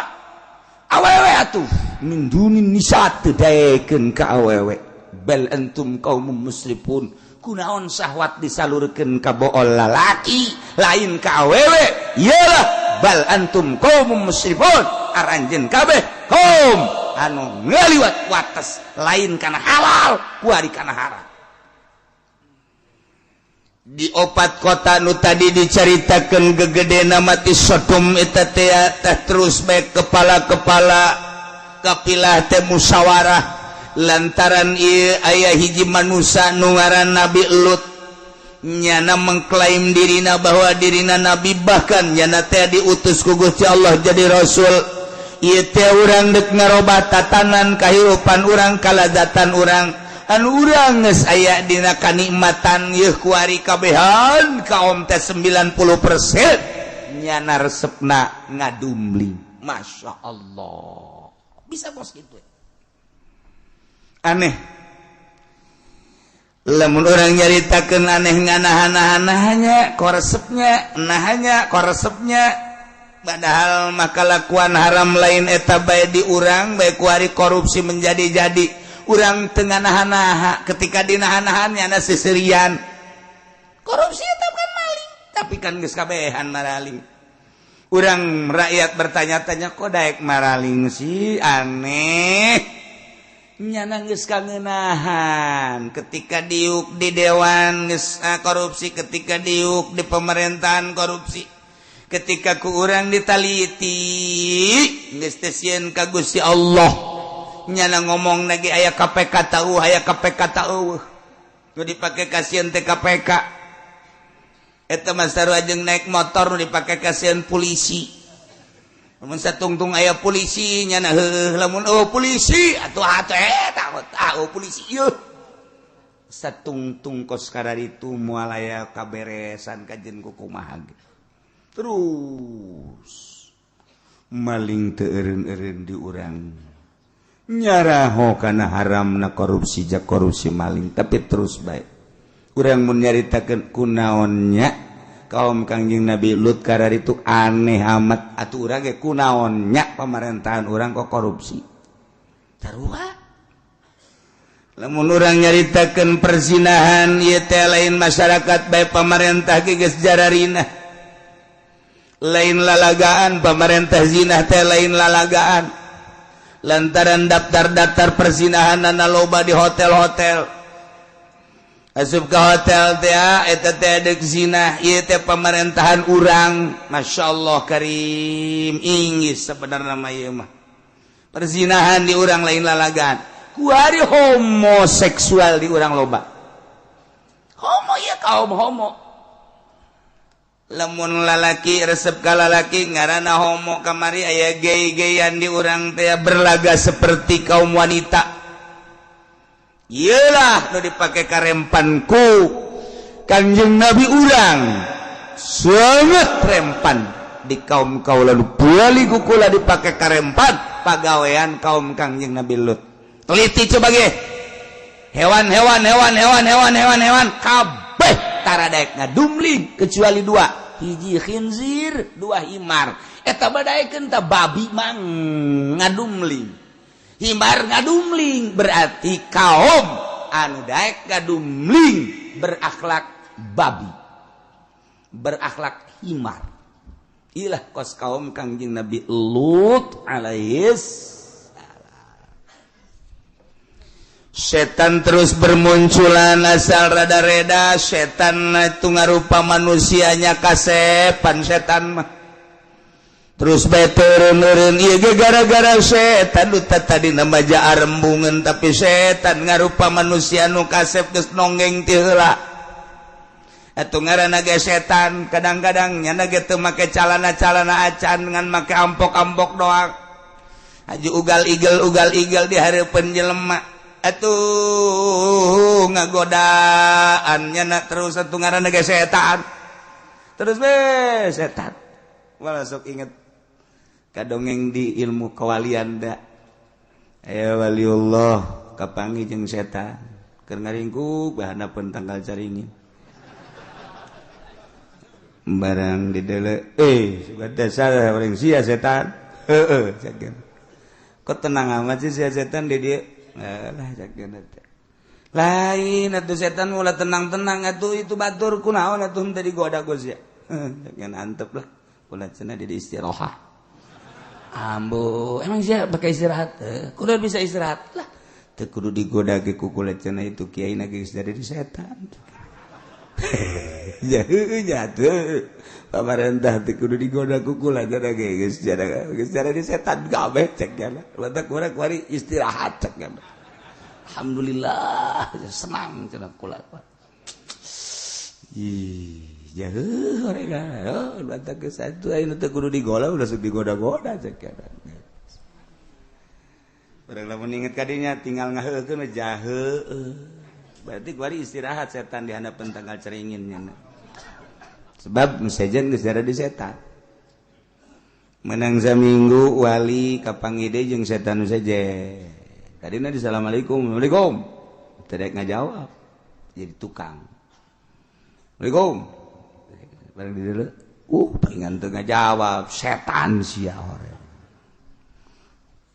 awewe atuh min dunin nisa teu daekeun ka awewe bal antum qaumun musrifun kunaon syahwat disalurkeun ka bool lalaki lain ka awewe iyalah bal antum qaumun musrifun aranjeun kabeh kaum anu ngaliwat wates lain kana halal kuari kana haram di opat kota nu tadi diceritakan gegedena mati Sodom eta teh terus baik kepala-kepala kapilah teh musyawarah lantaran ieu aya hiji manusia nu ngaran Nabi Lut nyana mengklaim dirina bahwa dirina nabi bahkan nyana teh diutus ku Gusti Allah jadi rasul ieu teh urang deuk ngarobah tatanan kahirupan urang kalazatan urang anu urang geus aya dina kanikmatan yeuh kuari kabehan kaum teh 90% nyana resepna ngadumling Masya Allah bisa bos gitu aneh lamun orang nyaritakeun aneh nganahan-nahannya koresepnya nahanya koresepnya padahal maka lakuan haram lain eta bae di urang bae ku ari korupsi menjadi-jadi urang teu nganahan-naha ketika dinahan-nahannya ana seserian korupsi eta kan maling tapi kan geus kabehan maraling urang rakyat bertanya-tanya kok daek maraling sih aneh nyana geus kangeunahan ketika diuk di dewan geus korupsi ketika diuk di pemerintahan korupsi ketika ku urang ditaliti geus teh sieun ka Gusti Allah nyana ngomong lagi aya KPK tahu aya KPK tahu nu dipake kasieun teh KPK eta mah sarua jeung naik motor nu dipake kasieun polisi mun satungtung aya polisi nyana heuh lamun polisi atuh eta polisi ieu satungtung kos kararitu moal aya kaberesan kajen ku kumaha terus maling teu eureun-eureun di urang nyaraho kana haramna korupsi jak korupsi maling tapi terus bae urang mun nyaritakeun kunaonnya kaum Kangjeng Nabi Lut kararitu aneh amat atuh urang ge kunaonnya pemerintahan urang kok korupsi sarua lamun urang nyaritakeun perzinahan ieu teh lain masyarakat bae pamarentah ge geus jararina lain lalagaan pamarentah zina teh lain lalagaan lantaran daftar-daftar perzinahanna loba di hotel-hotel asup ke hotel teh eta teh deuk zina ieu teh pemerintahan urang masyaallah karim inggis sebenarnya mah ieu mah perzinahan di urang lain lalagaan ku ari homoseksual di urang loba homo ya kaum homo lamun lalaki resep ka lalaki ngaranna homo kamari aya gay-gayan di urang teh berlaga seperti kaum wanita iyalah nu dipake karempanku Kangjeng Nabi urang sangat rempan di kaum kaula nu bali kukula dipake karempan pagawean kaum Kangjeng Nabi Lut teliti coba ge hewan kabeh tara daek ngadumling kecuali dua hiji khinzir dua himar eta badaekeun tah babi mang ngadumling himar ngadumling berarti kaum anu daek ngadumling berakhlak babi berakhlak himar ilah kos kaum Kangjeng Nabi Lut alaihis setan terus bermunculan asal rada-reda setan itu ngarupa manusianya kasepan setan mah terus bae turun-turun ieu ge gara-gara setan duta tadi nama jaar rembungeun tapi setan ngarupa manusia nu kasep geus nonggeng ti heula atuh ngaranna ge setan kadang-kadang nyana ge teu make calana-calana acan ngan make ampok-ampok doang aju ugal-igel di hareupeun jelema atuh ngagodaan nyana terus atuh ngaranna ge setan terus be setan malah sok inget kadongeng di ilmu kawalian da aya waliullah kapangi jeung setan keur ngaringkuk bahanapeun tanggal caringin barang dideule sudah dasar orang sia setan cakeun kok tenang amat sih sia setan di dieu lah cakeun teh lain atuh setan mulai tenang-tenang atuh itu batur kunaon atuh teh digoda Gus ya cakeun antep lah kula cenah di istirahat ambo emang sia pakai istirahat kudu bisa istirahat lah teu kudu digoda ge ku kula cenah itu kiai na geus dari setan ya tuh pamarentah teh kudu digoda ku kula cenah ge geus dari setan kabeh cek kana lantak urang kuari istirahat cek kana alhamdulillah senang cenah kula jauh mereka, bantah ke satu, ayo nanti kudu digola, udah sudah digoda-goda sekarang. Orang lamun inget kadinya tinggal ngaheukeun jahe. Berarti kuari istirahat setan di hadapan tanggal ceringinnya. Sebab sejen geus di setan. Menang saminggu wali kapangide jeung setan nu sejen. Kadina di assalamualaikum, waalaikum. Teu daek ngajawab. jadi tukang. Assalamualaikum. Bareng di dulu. Pengen tengah jawab setan sia hore.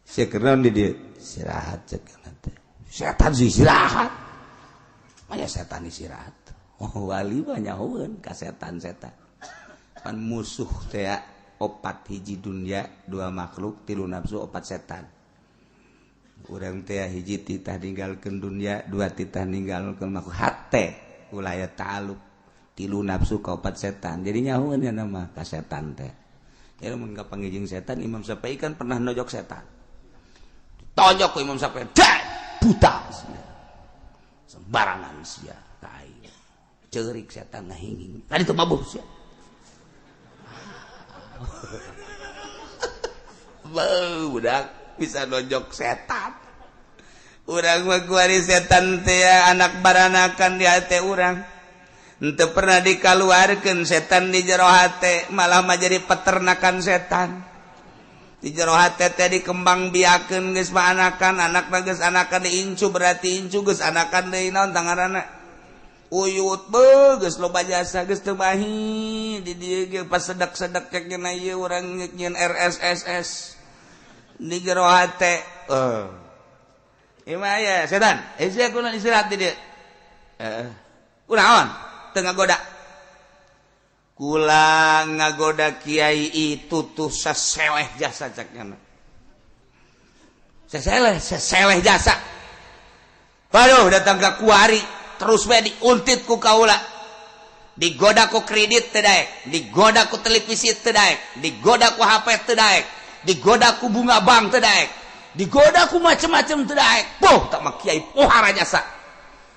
Sia keron di dia istirahat cek nanti. Setan sih istirahat. Maya setan istirahat. Wali banyak heueun ka setan-setan. Pan musuh teh opat hiji dunya, dua makhluk, tilu nafsu, opat setan. Urang teh hiji titah ninggalkeun dunya, dua titah ninggalkeun makhluk hate ulah ta'alluq. Tilu nafsu ka opat setan. Jadi nyahueun ya nama ka setan teh. Ya mun kapangijing setan Imam Syafi'i kan pernah nojok setan. Tonjok ku Imam Syafi'i. Buta sia. Sembarangan sia. Tai. Ceurik setan ngahinging. Tadi teu mabuh sia. Budak bisa nojok setan. Urang mah kuari setan teh anak baranakan di hate urang. Ente pernah dikaluarkeun setan di jero hate, malah mah jadi peternakan setan. Di jero hate teh dikembang biakeun geus mah anakan, anakna geus anakan diincu berarti incu geus anakan deui naon tangaranna. Uyut beuh geus loba jasa geus teu bahi di dieu ge pas sedak-sedak cek cenah ieu urang nyieun RSSS. Di jero hate. Ieu mah aya setan, sia kunaon istirahat di dieu. Kunaon? Tengah goda kula ngagoda kiai itu tuh seseleh jasa caknya seseleh jasa. Waduh datang ke kuari terus we diuntit ku kaula, digoda ku kredit teu daek, digoda ku televisi teu daek, digoda ku HP teu daek, digoda ku bunga bank teu daek, digoda ku macem-macem teu daek. Poh tak mah kiai pohara jasa.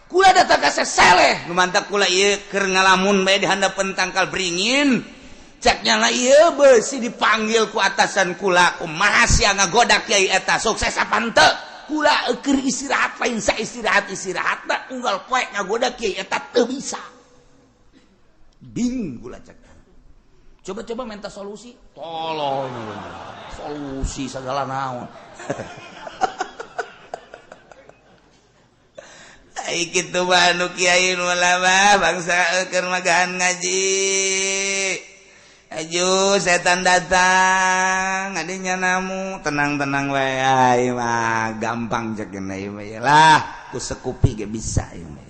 Kula datang ka seseleh nu mantap kula ieu keur ngalamun bae di handapeun tangkal beringin. Caknya lah ieu beusi dipanggil ku atasan kula, kumaha sia ngagoda kiai eta sukses apa henteu? Kula keur istirahat lain sa istirahat-istirahatna unggal poe ngagoda kiai eta teu bisa. Bingung kula cak. Coba-coba minta solusi, tolong. Solusi segala naon. Ai kitu mah anu kiai nu lama bangsa keur magahan ngaji. Aju setan datang, adinya namu tenang-tenang wae ai mah gampang cek ieu mah lah ku sekupi ge bisa ieu mah.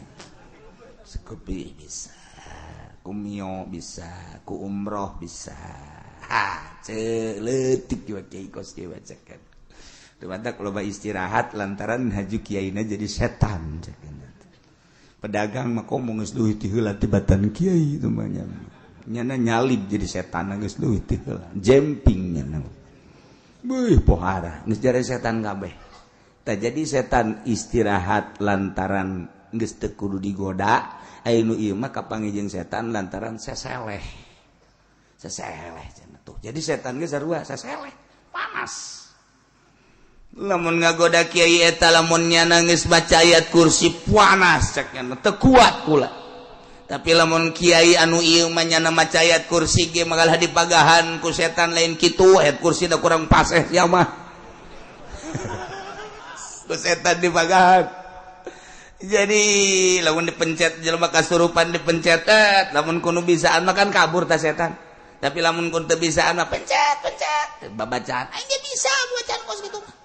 Sekupi bisa. Ku mio bisa, ku umroh bisa. Ha, leutik we kiai kos kieu bacakan. Teu badak loba istirahat lantaran haju kiaina jadi setan cek. Pedagang mah komo geus leuwih ti heula tibatan kiai itu mah nyana nyalib jadi setan geus leuwih ti heula jemping nyana beuh pohara geus jare setan kabeh. Tah jadi setan istirahat lantaran geus teu kudu digoda, aya nu ieu mah kapangijing setan lantaran seseleh cenah tuh. Jadi setan geus sarua seseleh panas. Lamun ngagoda kiai eta lamun nyana geus baca ayat kursi panas cekna teu kuat kula. Tapi lamun kiai anu ieu mah nyana maca ayat kursi ge malah dipagahan ku setan lain kitu, ayat kursi da kurang pas sia mah. Ku setan dipagahan. Jadi lamun dipencet jelema kasurupan dipencet lamun kudu bisaan mah kan kabur ta setan. Tapi lamun kudu teu bisaan mah pencet babacaan aing ge bisa bacaan kos kitu mah.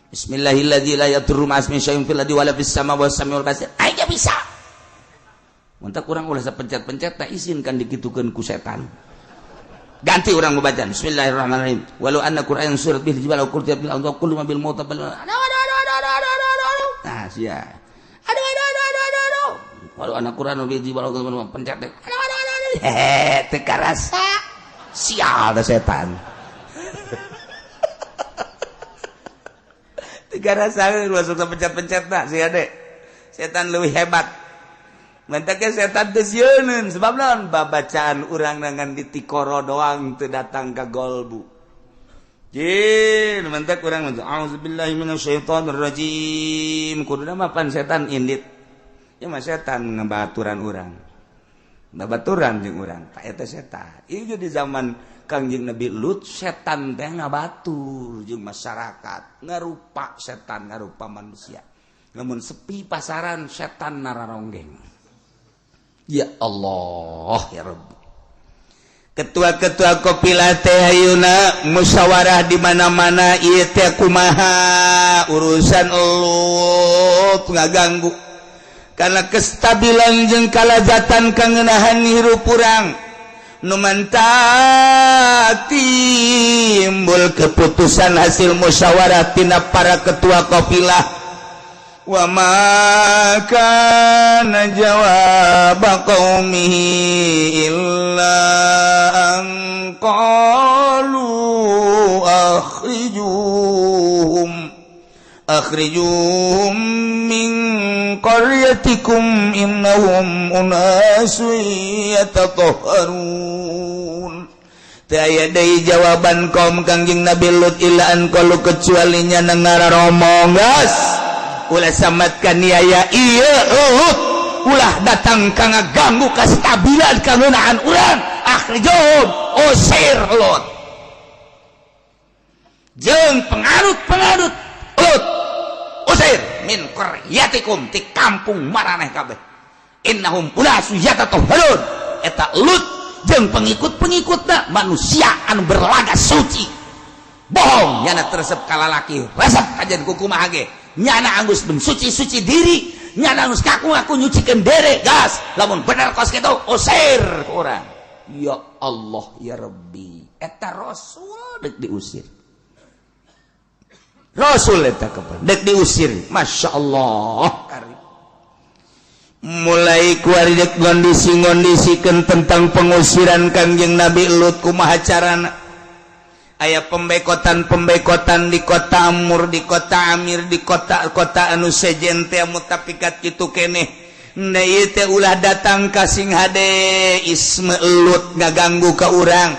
Bismillahirrahmanirrahim la yadurru ma'asmi syai'un fil ardi wala fis sama was samiul basir. Aing bisa. Mun teu urang ulah sapencet-pencet tak izinkan dikitukeun ku setan. Ganti urang membaca Bismillahirrahmanirrahim. Walau anna Qur'an surat bil jibal wa qurtiya bil ardh kullu ma bil maut bal. Nah, sia. Aduh. Walau anna Qur'an bil jibal wa pencet. Teu karasa. Sial da setan. Tiga rasa masuk pencet-pencet tak si ade setan lebih hebat mentaknya setan teu sieun sebab naon babacaan urang nangan di tikoro doang teu datang ka golbu jin mentak urang auzubillahi minasyaitonir rajim kuduna mah pan setan indit ya mah setan ngabaturan urang babaturan jeung urang ta eta setan ieu di zaman Kangjeng Nabi Lut setan teh ngabatur jeung masyarakat ngarupa setan ngarupa manusia. Namun sepi pasaran setan nararonggeng. Ya Allah ya Rabbi. Ketua-ketua Qapilah teh ayeuna musyawarah di mana-mana ieu teh kumaha urusan elut ngaganggu karena kestabilan jeung kalazatan kangenahan hirup urang nu mantap timbul keputusan hasil musyawarah tina para ketua Qapilah. Wa ma kana jawab qaumihi illa an qalu akhrijuhum min qaryatikum innahum unasun yatatahharun. Teu aya deui jawaban kaum Kangjeng Nabi Lut illa an qalu kecuali nya ngararomong gas ulah samatkan niaya iya ulah datang ka ngaganggu kastabilan kangeunaan urang akhrijum usir Lut jeung pengarut Lut usir min qaryatikum ti kampung maraneh kabeh innahum unasun yatatahharun eta Lut jeung pengikut-pengikutna manusia anu berlaga suci bohong nyana teresep kalalaki resep kajian kukumaha ge nyana anggus mensuci-suci diri nyana anggus ngaku nyucikeun dere gas lamun bener kos kitu usir urang ya Allah ya Rabbi eta rasul dek diusir rasul eta kapan dek diusir masyaallah mulai kuari dek ngondisi-ngondisikeun tentang pengusiran Kangjeng Nabi Lut kumaha carana aya pembekotan di kota Amur, di kota Amir, di kota anu sejen teh mutapikat kitu keneh. Da ieu teh ulah datang ka sing hade isme Lut ngaganggu ka urang.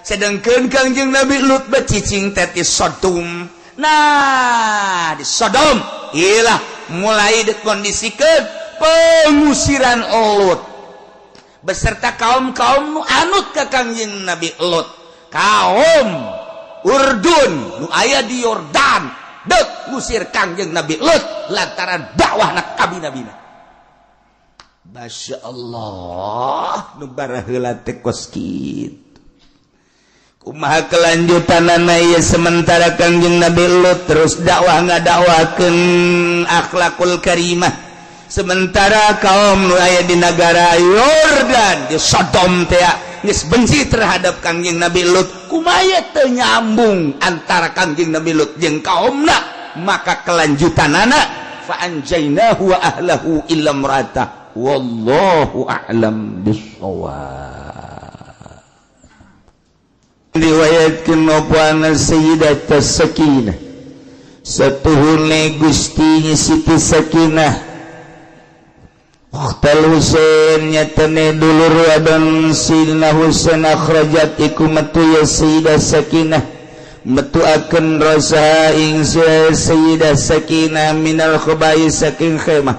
Sedengkeun Kangjeng Nabi Lut becicing teh di Sodom. Nah, di Sodom iyalah mulai dikondisikeun pengusiran Lut beserta kaum-kaum nu anut ka Kangjeng Nabi Lut. Kaum Urdun nu aya di Yordan dek ngusir Kangjeng Nabi Lut lantaran dakwah nabi-nabina. Masya Allah nu baraheula teh kos kitu. Kumaha kelanjutanana ieu sementara Kangjeng Nabi Lut terus dakwah ngadakwakeun akhlakul karimah. Sementara kaum nu aya di negara Yordan di Sodom teh geus benci terhadap Kangjeng Nabi Lut kumaya teu nyambung antara Kangjeng Nabi Lut jeung kaumna maka kelanjutanana fa anjaynahu wa ahlahu illa imra'atah wallahu a'lam bissawab. Riwayatkeun opana Sayyidatah Sakinah satuhune Gusti Siti Sakinah Ukhtal Husain nyatane dulur wadon Sayyidina Husain akhrajat iku metu ya Sayyidah Sakinah metuakeun rasa ing Sayyidah Sakinah minal khaba'is saking khemah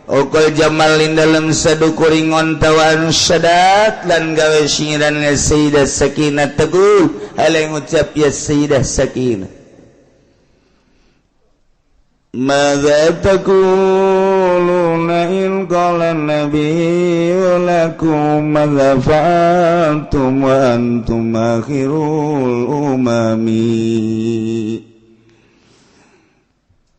ukul jamal ing dalem sadukuring ontawan syadat lan gawe singiran Sayyidah Sakinah tegul hale ngucap ya Sayyidah Sakinah madza taquluna in qala nabiyyu lakum madza fa'altum wa antum akhirul umami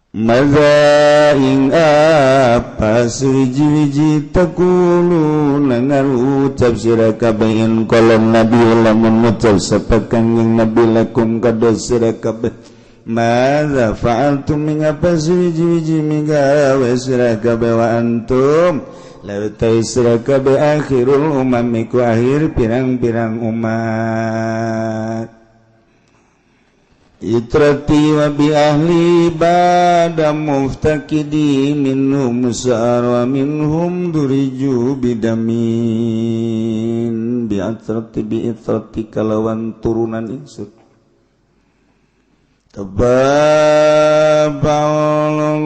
madza ing apa suji-wiji taquluna ngarucap sira kabeh in qala nabiyyu lamun ngucap sapa Kangjeng Nabi lakum kada sira kabeh madza fa'altum mingapa suji-wiji migawe sira kabeh wa antum lautai sira kabeh akhirul umami ku akhir pirang-pirang umat itrati wa bi ahli bada muftakidi minhum sa'ar wa minhum duriju bidamin bi'atrati bi'itrati kalawan turunan insut tababaun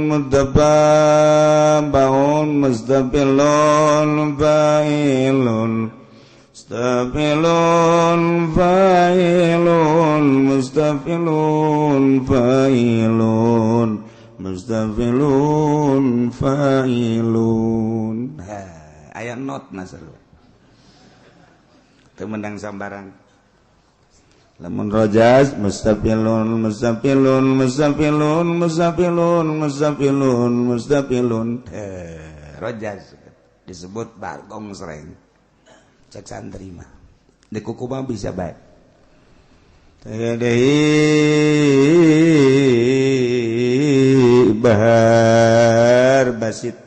mutababaun mustafilun fa'ilun mustafilun fa'ilun mustafilun fa'ilun mustafilun fa'ilun. aya not menang sambarang lamun rojas mustafilun rojas disebut bargong sereng cek santri mah di kuku mah bisa baik bahar basit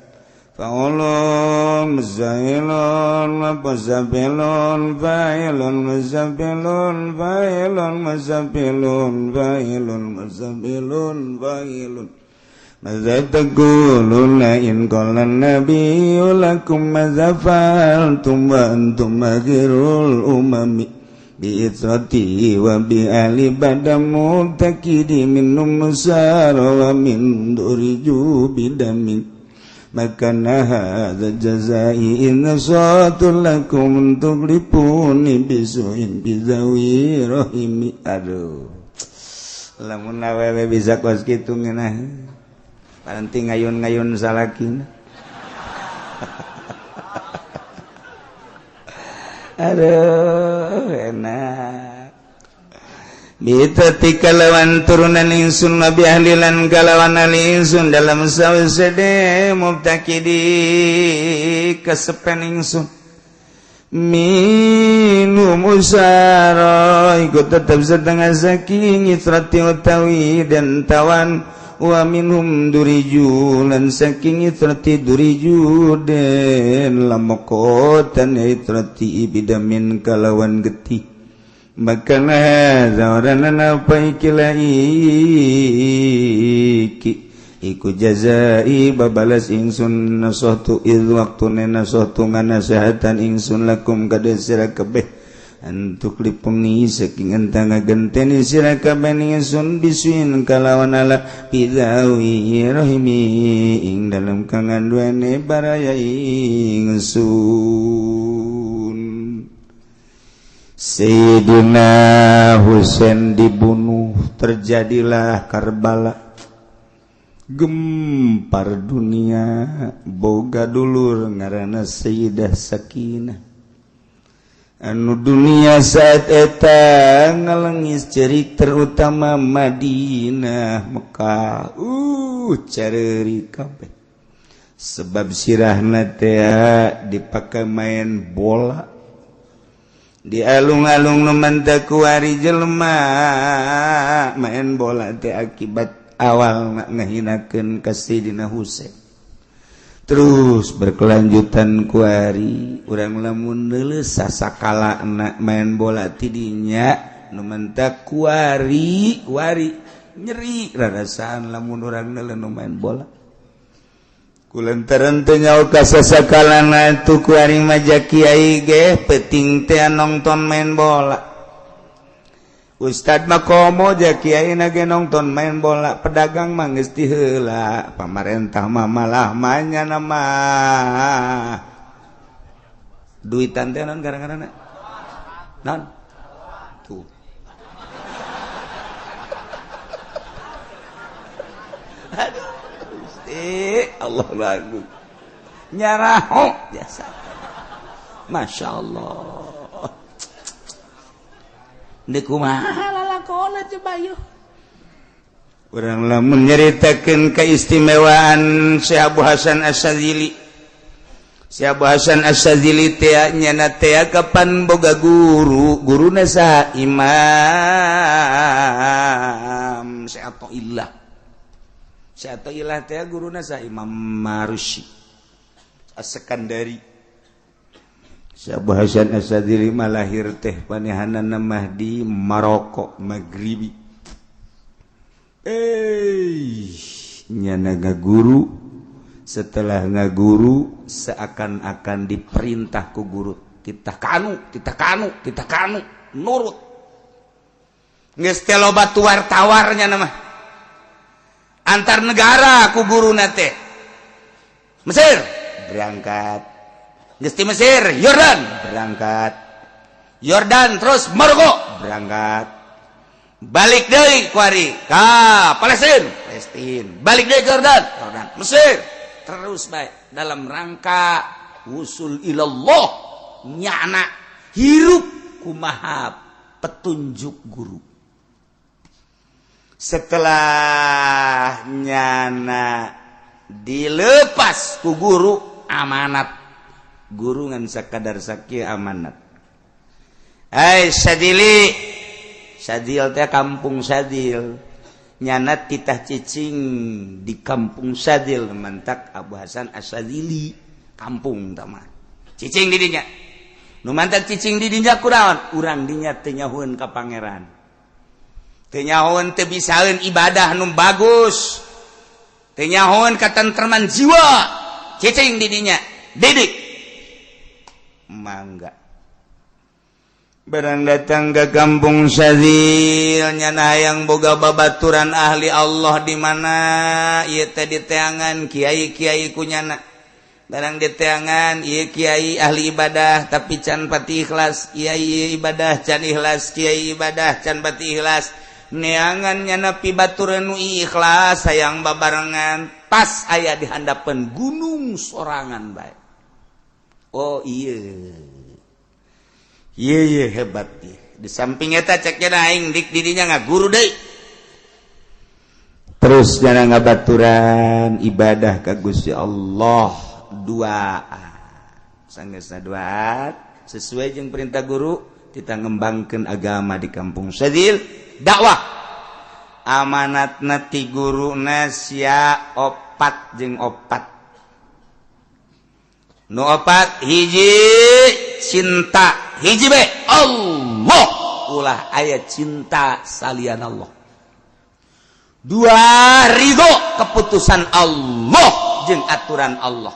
fa'ulun muzailun muzafilun fa'ilun muzafilun fa'ilun muzafilun fa'ilun muzafilun fa'ilun maza taquluna in qala nabiyyu lakum maza fa'altum wa antum akhirul umami bi'itsrati wa bi'ali badamu takidi minum musara wa min duriju bidamin makana hadza jazai in nasatul lakum tuglipuni bisuin bizawi rahimi aduh lamun awewe bisa kos kitu ngeunah paranti ngayun-ngayun salakina aduh enak bitati kalawan turunan insun nabi ahlilan kalawan alinsun dalam sawsede mubtakidi kesepen insun minum usara ikut tetap setengah saking itrati utawi dan tawan wa minhum duriju lan saking itrati duriju den lamokotan itrati bidamin kalawan getih makana zawaran apa iki iku jazai babalas ingsun nasahtu id waktune nasahtu nganasehatan ingsun lakum kada sira kabeh antuk lipuni saking entang ngagenteni sira kabeh ingsun bisuin kalawan ala bidawi rahimi ing dalam kanganduane baraya ingsun. Sayyidina Husain dibunuh, terjadilah Karbala, gempar dunia, boga dulur ngaranna Sayyidah Sakinah. Anu dunia saat eta ngalengis cerik terutama Madinah Mekah careurik kabeh sebab sirahna teh dipakai main bola di alung-alung nu manteu kuari jelema main bola teh akibat awal ngahinakeun ka Sayyidina Husain. Terus berkelanjutan kuari urang lamun leuleus sasakala anak main bola tidinya nu mentak kuari nyeri rarasaan lamun urang leuleus nu main bola kulantaran teu nyaho ka sasakalana tu kuari maja kiai ge peuting teh nongton main bola. Ustad mah komo ja kiai na ge nongton main bola, pedagang mah geus ti heula, pamarentah mah malah manya nama duitan teh naon gara-garana naon tuh aduh Gusti Allah bagus nyaraho biasa masyaallah. Ndek kumaha lalakona coba yeuh. Urang lamun nyaritakeun keistimewaan Syekh Abu Hasan Asy-Syadzili. Syekh Abu Hasan Asy-Syadzili teh nyana teh kapan boga guru, guruna saha? Imam Syekh Athaillah. Syekh Athaillah teh guruna saha? Imam Marusi As-Sekandari. Syekh Abu Hasan Asy-Syadzili lahir teh panehanana mah di Maroko Maghribi. Nyana ngaguru, setelah ngaguru seakan-akan diperintah ku guru kita kanu nurut. Geus teh loba tuwar-tawarnya nama antar negara ku guruna teh. Mesir berangkat, geus ti Mesir, Yordan berangkat, Yordan terus Maroko berangkat, balik deui kuari ka Palestina, balik deui ke Yordan, Mesir, terus baik dalam rangka usul ilallah nyana hirup kumaha petunjuk guru. Setelah nyana dilepas ku guru amanat guru ngan sakadar sakieu amanat. Hai sadili sadil teh kampung sadil nyana titah cicing di kampung sadil mantak Abu Hasan Asadili kampung tama cicing di dinya nu mantak cicing di dinya kunaon urang dinya teu nyahoeun ka pangeran teu nyahoeun teu bisaeun ibadah nu bagus teu nyahoeun katentreman jiwa cicing di dinya didik mangga barang datang ke kampung sadil nyana hayang boga babaturan ahli Allah di mana ieu teh diteangan kiai-kiai ku nyana barang diteangan ieu kiai ahli ibadah tapi can pati ikhlas kiai ibadah can ikhlas kiai ibadah can pati ikhlas neangan nyana pibaturan nu ikhlas hayang babarengan pas aya di handapeun gunung sorangan bae oh iya hebat dia. Di samping eta cek cenah aing dik didinya ngaguru deui. Terus cenah ngabaturan ibadah ka Gusti Allah duaan. Sanggeusna duaan sesuai jeung perintah guru kita ngembangkeun agama di kampung sadil dakwah. Amanatna ti guruna sia opat jeung opat. Nu opat hiji cinta hiji be Allah ulah aya cinta salian Allah dua ridho keputusan Allah jeung aturan Allah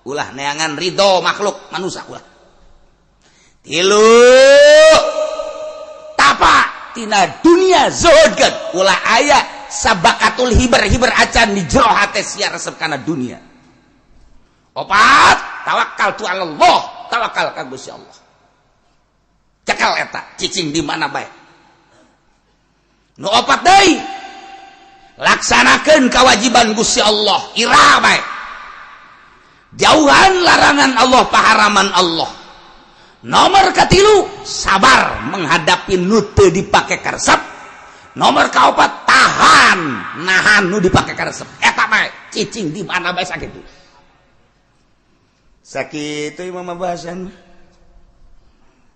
ulah neangan ridho makhluk manusia ulah tilu tapa tina dunia zuhud ulah aya sabakatul hiber acan di jero hate sia resep kana dunia opat tawakal tu Allah tawakal ka Gusti Allah cekal eta cicing di mana bae nu opat deui laksanakeun kewajiban Gusti Allah ira bae jauhan larangan Allah paharaman Allah nomor katilu sabar menghadapi nu teu dipake karesep nomor kaopat tahan nahan nu dipake karesep eta bae cicing di mana bae sakitu sakitu imam bahasan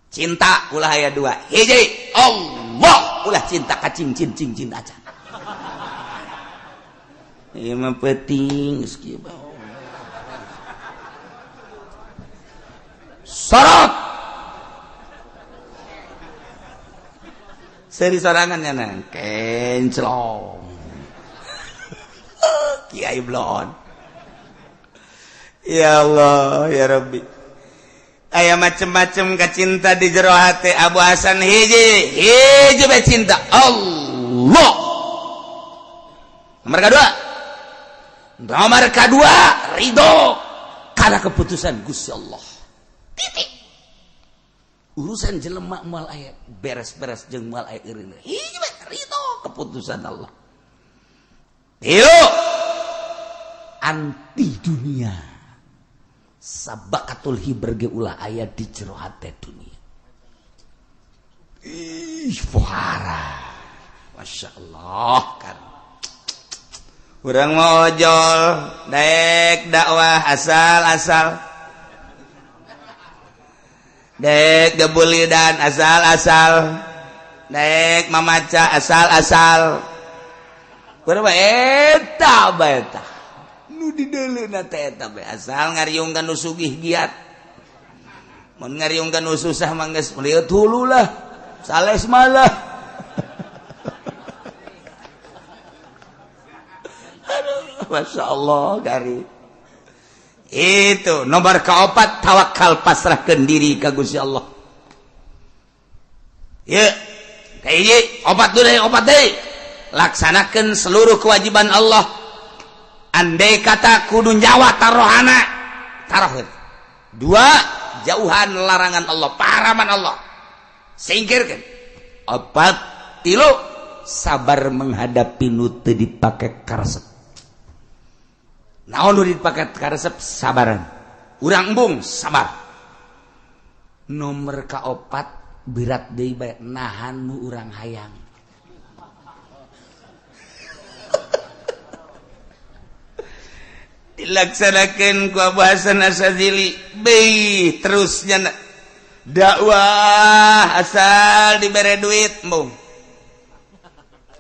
cinta ulah aya dua hiji Allah ulah cinta ka cing cinta aja ieu mah penting geus kieu sorot seri sorangan nya kenclong kiai blon ya Allah ya Rabbi aya macem-macem kacinta di jero hate Abu Hasan hiji be cinta Allah nomor kedua ridho karena keputusan Gusti Allah titik urusan jelema moal aya beres-beres jeung moal aya eureun hiji be ridho keputusan Allah anti dunia sabakatul hiber ge ulah aya di jero hate dunia fuhara Masya Allah kan urang mau ojol daek dakwah asal-asal daek gebulidan asal-asal daek mamaca asal-asal kumaha eta baeta nu dideuleuna teh eta bae asal ngariungkeun nu sugih giat mun ngariungkeun nu susah mah geus melihat hulu lah sales malah Masya Allah gari itu nomor keempat tawakal pasrahkeun diri ka Gusti Allah ya kayak opat deui laksanakeun seluruh kewajiban Allah andai kata kudu nyawa tarohana taroh dua jauhan larangan Allah paharaman Allah singkirkan opat tilu sabar menghadapi nu teu dipake karesep naon nu dipake karesep sabaran urang embung sabar nomor kaopat berat deui bae nahanmu urang hayang dilaksanakan ku Abah Hasan Asyadzili bae terusnya dakwah asal dibere duit embung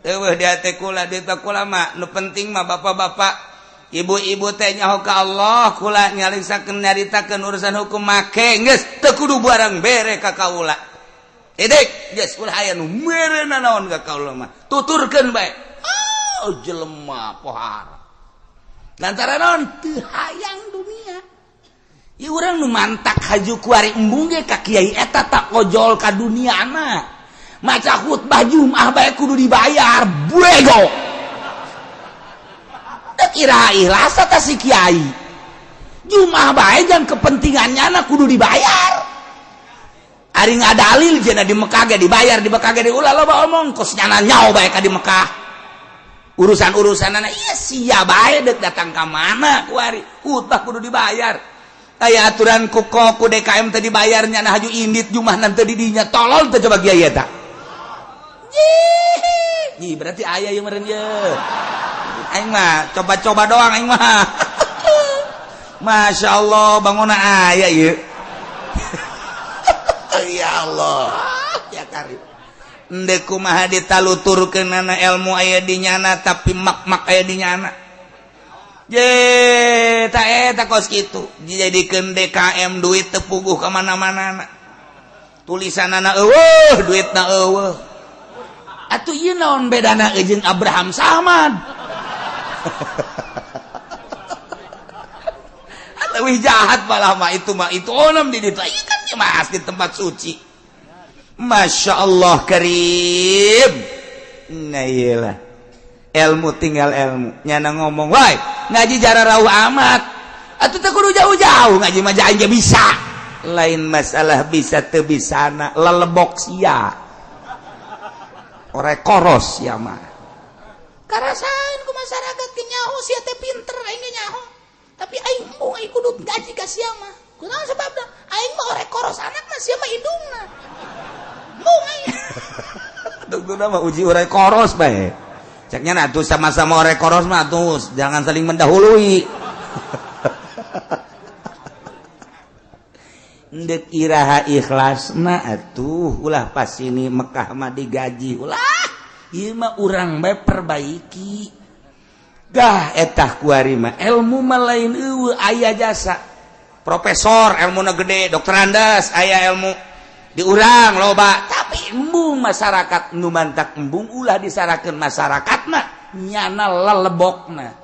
eueuh di hate kula duit kula mah nu penting mah bapak-bapak ibu-ibu teh nyaho ka Allah kula nyalisakeun nyaritakeun urusan hukum make geus teu kudu barang bere ka kaula edek geus ulah aya nu merena naon ka kaula mah tuturkeun bae oh jelema pohara lantaran naon teu hayang dunia ieu urang nu mantak haju kuari embung ge ka kiai eta tak ojol ka duniana maca khutbah Jumat bae kudu dibayar buego kira ikhlas atau si kiai Jumat bae dan kepentingannya anak kudu dibayar ari ngadalil jena di Mekah ge dibayar di Mekah ge ulah loba omong kos nyana nyao bae ka di Mekah urusan-urusanana iya sia bae deuk datang ka mana ku ari khutbah kudu dibayar aya aturan ku DKM teh dibayar nyana haju indit Jumat nanti di dinya tolol teh coba kiai eta ih berarti aya yang meureun ye aing mah coba-coba doang aing mah Masya Allah bangunna aya ieu ya Allah ya karim endeu kumaha ditaluturkeunana ilmu aya di nyana tapi mak-mak aya di nyana ye eta kos kitu dijadikeun DKM duit teu puguh ka mana-manana tulisanana eueuh duitna eueuh atuh ieu naon bedana jeung Abraham Samad lebih jahat malah mah itu onom di ditu kan cemas di tempat suci Masya Allah karim nah iyalah ilmu tinggal ilmu nyana ngomong wai ngaji jararau amat atuh teh kudu jauh-jauh ngaji mah aja bisa lain masalah bisa teu bisana lelebok sia ore koros ya mah karasain ku masyarakat ke nyaho sia teh pinter aing nyaho tapi aing embung aing kudu gaji ka sia mah kunaon sababna aing mah ore koros anakna sia mah indungna embung aing duguna mah uji ore koros bae ceknya atuh sama-sama ore koros mah atuh jangan saling mendahului ndek iraha ikhlasna atuh ulah pas ini Mekah mah digaji ulah ieu mah urang bae perbaiki gah etah kuari mah ilmu mah lain eueuh aya jasa profesor ilmuna gede dokter andas aya ilmu di urang loba tapi embung masyarakat nu mantak embung ulah disarakeun masyarakatna nyana lelebokna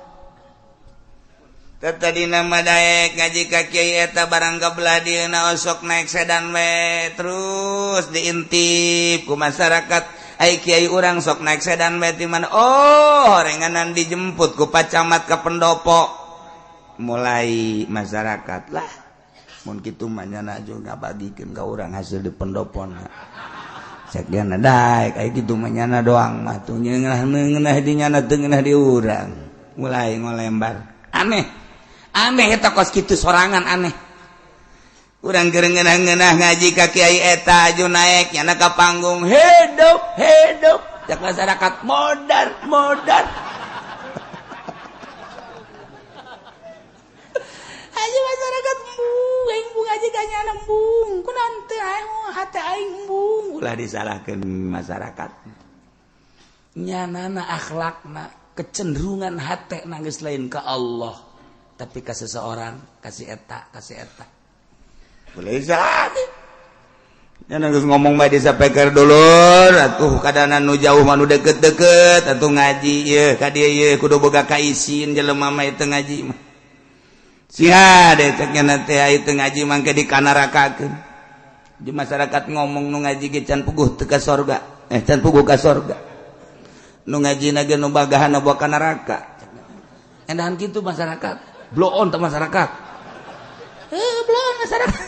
tadi nama daek ngaji ka kiai eta barang kabelah dieuna osok naik sedan we terus diintip ku masyarakat ai kiai urang sok naik sedan we ti mana oh renganan dijemput ku pacamat ka pendopo mulai masyarakat lah mun kitu mah nyana juga bagikeun ka urang hasil di pendopona sakiana daek ai kitu mah nyana doang mah tuh ngeunah di nyana teu ngeunah di urang mulai ngolembar aneh eta kos kitu sorangan aneh urang keur ngeunah-ngeunah ngaji ka kiai eta aju naek nyana ka panggung hidup jak masyarakat modar aja masyarakat embung aing embung aja ka nyana embung kunaon teu aing hate aing embung ulah disalahkeun masyarakat nyanana akhlakna kecenderungan hate nangis lain ka Allah tapi ka seseorang kasih eta boleh jadi nyana geus ngomong bae disampaikan dulur atuh kadana nu jauh mah nu deket-deket atuh ngaji ieu ka dieu ieu kudu boga kaisin jelema mah teu ngaji mah sia de cek nyana teh aya teu ngaji mangke dikanarakakeun di masyarakat ngomong nu ngaji ge can puguh teu ka sorga can puguh ka sorga nu ngajina ge nu bagahan bawa ka neraka endahan kitu masyarakat blow on teh masyarakat blow on masyarakat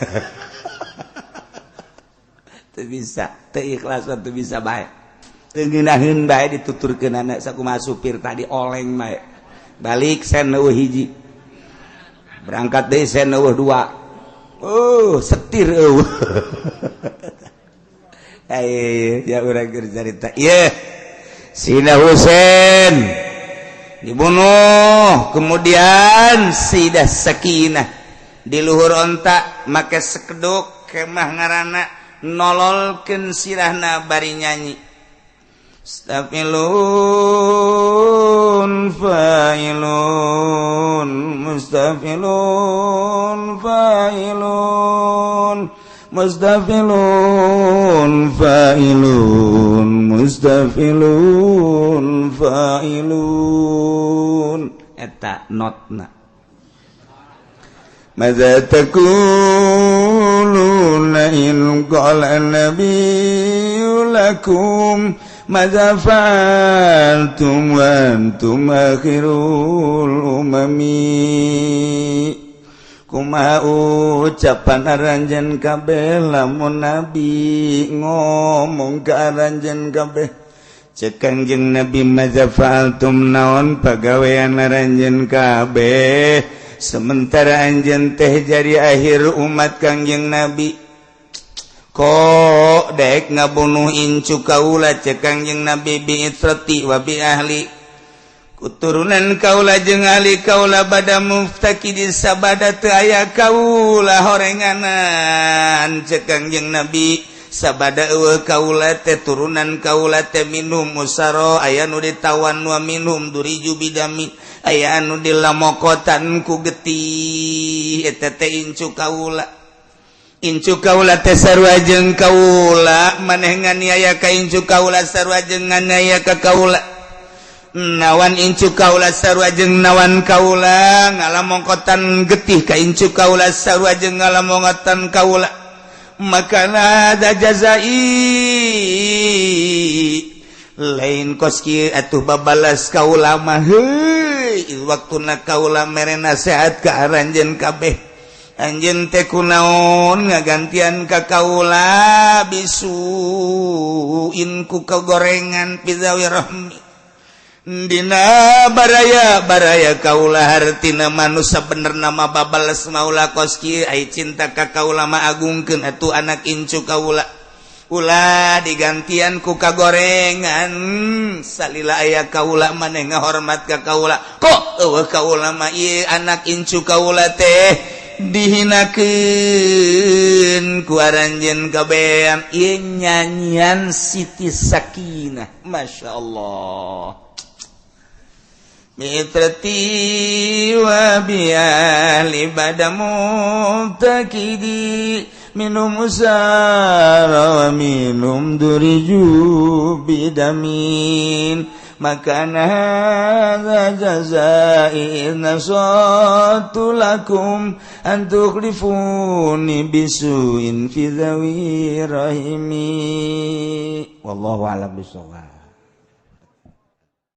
teu bisa teu ikhlas teu bisa bae teu ngeunaheun bae dituturkeun anak sakumaha supir tadi oleng bae balik sen eueuh hiji berangkat deui sen eueuh dua setir ya urang cerita Sina Husain dibunuh, kemudian Sayyidah Sakinah di luhur onta make sekeduk kemah ngaranna nololkeun sirahna bari nyanyi Mustafilun fa'ilun mustafilun fa'ilun mustafilun fa'ilun mustafilun fa'ilun eta notna madza taquluna in qala nabiyyu lakum madza fa'altum wa antum akhirul umami kumaha ucapan aranjeun kabeh lamun nabi ngomong ka aranjeun kabeh cek Kangjeng Nabi madza fa'altum naon pagawean aranjeun kabeh sementara anjeun teh jadi akhir umat Kangjeng Nabi kok dek ngabunuh incu kaula cek Kangjeng Nabi bi itrati wa bi ahli kuturunan kaula jeung ahli kaula bada muftakidin sabada teu aya kaula horenganan cek Kangjeng Nabi sabada eueuh kaula teh turunan kaula teh minhum musaro aya nu ditawan wa minhum duriju bidami aya anu dilamokotan ku getih eta teh incu kaula teh sarua jeung kaula maneh nganiaya ka incu kaula sarua jeung nganiaya ka kaula nawan incu kaula sarua jeung nawan kaula ngalamokotan getih ka incu kaula sarua jeung ngalamokotan kaula maka ada jazai lain koski atuh babalas kaula mah heuy waktuna kaula mere nasehat ka aranjeun kabeh anjeun teh kunaon ngagantian ka kaula bisuin ku kagorengan pizawi rahmi dina baraya kaula hartina manusia bener nama babalas maula koski ai cinta ka kaula ma agungkeun atuh anak incu kaula ulah digantian ku kagorengan salila aya kaula maneh ngahormat ka kaula kok eueuh kaula mah ieu anak incu kaula teh dihinakeun ku aranjeun kabean ieu nyanyian Siti Sakinah masyaallah mitrati wa bi'ahli badamu takidi minum usara wa minum duriju bidamin makana hadza jazai nasatu lakum an tukhlifuni bisuin fi dhawi rahimi wallahu a'lam bishawab.